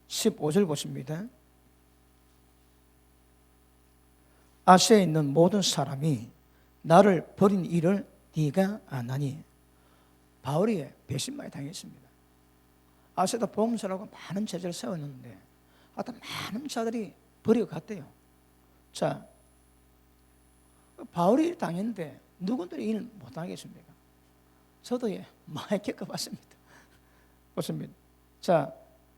[SPEAKER 1] (15절) 보십니다. 아시아에 있는 모든 사람이 나를 버린 일을 네가 아나니. 바울이 배신만이 당했습니다. 아시아다 복음서라고 많은 제자를 세웠는데 하여튼 많은 자들이 버려갔대요. 자, 바울이 당했는데 누구들이 일을 못 당하겠습니까? 저도 많이 겪어봤습니다. 보십니다. 자,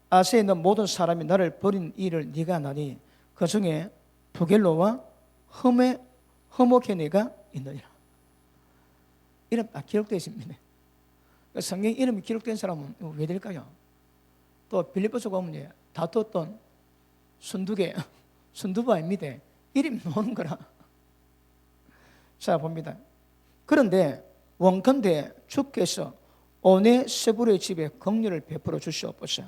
[SPEAKER 1] 아시아에 있는 모든 사람이 나를 버린 일을 네가 아나니 그 중에 부겔로와 허모케네가 있느니라. 이름 다 기록되어 있습니다. 성경 이름이 기록된 사람은 왜 될까요? 또 빌립보서 보면 다퉜던 순두바입니다. 이름이 나오는 거라. 자, 봅니다. 그런데 원컨대 주께서 오네시부르의 집에 긍휼을 베풀어 주시옵소서.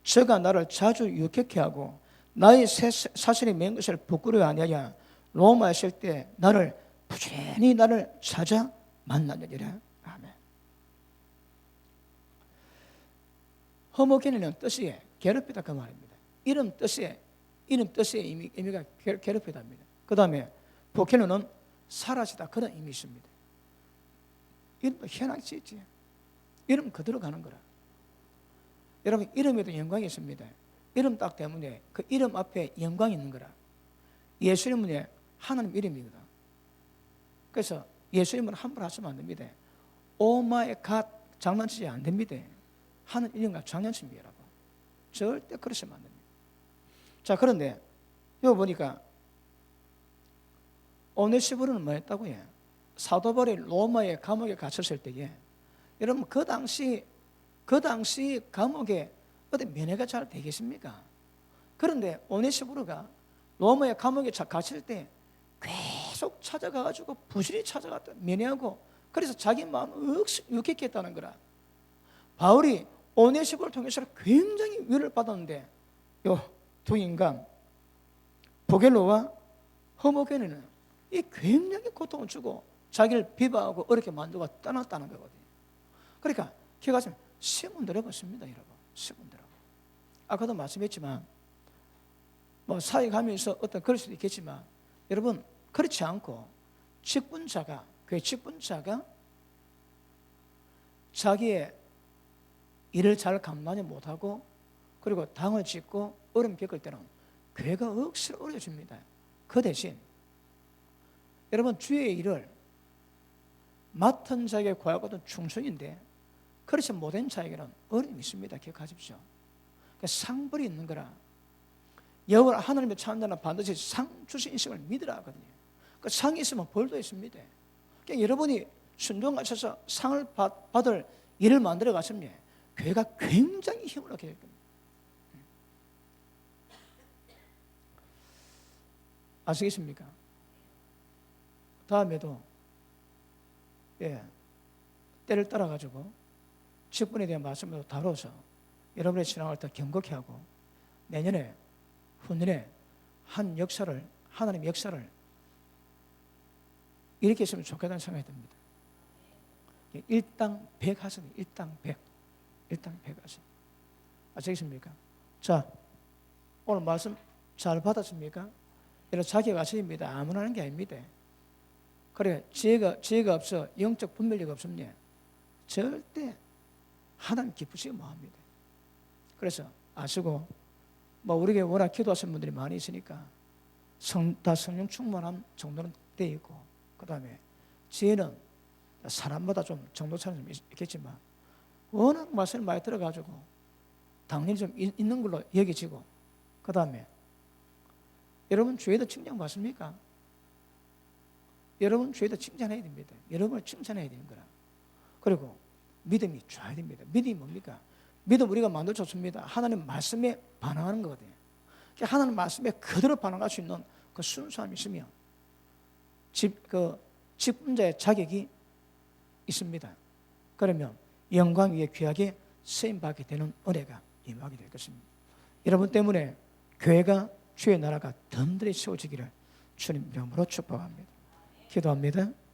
[SPEAKER 1] 저가 나를 자주 유쾌케 하고 나의 사실이 맨 것을 부끄러워 아니하냐. 로마에 있을 때 나를 부지런히 나를 찾아 만나느니라. 아멘. 허모게네는 뜻이 괴롭히다 그 말입니다. 이름 뜻의 의미가 괴롭히다입니다. 그 다음에 보케노는 사라지다 그런 의미 있습니다. 이름도 희한하게 짓지. 이름 그대로 가는 거라. 여러분 이름에도 영광이 있습니다. 이름 딱 때문에 그 이름 앞에 영광이 있는 거라. 예수 이름은 하나님 이름이거든. 그래서 예수 이름은 함부로 하시면 안 됩니다. 오 마이 갓 장난치지 안 됩니다. 하는 이름과 장난칩니다, 여러분. 절대 그러시면 안 됩니다. 자, 그런데 여기 보니까 오네시부르는 뭐 했다고요? 사도 바울이 로마의 감옥에 갇혔을 때에 여러분 그 당시 감옥에 어디 면회가 잘 되겠습니까? 그런데 오네시부르가 로마의 감옥에 갇힐 때 계속 찾아가가지고 부지런히 찾아갔다 면회하고, 그래서 자기 마음을 억시 유쾌케 했다는 거라. 바울이 오네시모를 통해서 굉장히 위로를 받았는데, 요 두 인간 보겔로와 허모게네는 이 굉장히 고통을 주고 자기를 비방하고 어렵게 만들고 떠났다는 거거든요. 그러니까 기가 좀 시험은 들어봤습니다, 여러분. 시험은 들어. 아까도 말씀했지만 뭐 사역하면서 어떤 그럴 수도 있겠지만, 여러분 그렇지 않고 직분자가, 그 직분자가 자기의 일을 잘 감당하지 못하고 그리고 당을 짓고 어려움 겪을 때는 교회가 억수로 어려워집니다. 그 대신 여러분 주의 일을 맡은 자에게 구하고도 충성인데 그렇지 못한 자에게는 어려움이 있습니다. 기억하십시오. 그러니까 상벌이 있는 거라. 여호와 하나님의 찾는 자는 반드시 상 주신 인식을 믿으라 하거든요. 그 상이 있으면 벌도 있습니다. 그러니까 여러분이 순종하셔서 상을 받을 일을 만들어 가시면 교회가 굉장히 힘을 얻게 될 겁니다. 아시겠습니까? 다음에도 때를 따라가지고 직분에 대한 말씀을 다뤄서 여러분의 신앙을 더 견고케 하고 내년에 후년에 하나님 역사를 이렇게 했으면 좋겠다는 생각이 듭니다. 일당 백 하시니, 일당 백 하시니. 아시겠습니까? 자, 오늘 말씀 잘 받았습니까? 여러분 자기가 아십니다. 아무나 하는 게 아닙니다. 그래, 지혜가 없어 영적 분별력 없으면 절대 하나님 기쁘시고 뭐합니다. 그래서 아시고 뭐 우리에게 워낙 기도하시는 분들이 많이 있으니까 다 성령 충만한 정도는 돼 있고, 그 다음에 지혜는 사람마다 좀 정도 차이는 좀 있겠지만 워낙 말씀을 많이 들어가지고 당연히 좀 있는 걸로 여겨지고, 그 다음에 여러분 주에도 칭찬받습니까? 여러분 주에도 칭찬해야 됩니다. 여러분을 칭찬해야 되는 거라. 그리고 믿음이 좋아야 됩니다. 믿음이 뭡니까? 믿음 우리가 만들어줬습니다. 하나님 말씀에 반응하는 거거든요. 하나님 말씀에 그대로 반응할 수 있는 그 순수함이 있으면 직분자의 자격이 있습니다. 그러면 영광 위에 귀하게 쓰임받게 되는 은혜가 임하게 될 것입니다. 여러분 때문에 교회가 주의 나라가 든든히 세워지기를 주님 이름으로 축복합니다. 기도합니다.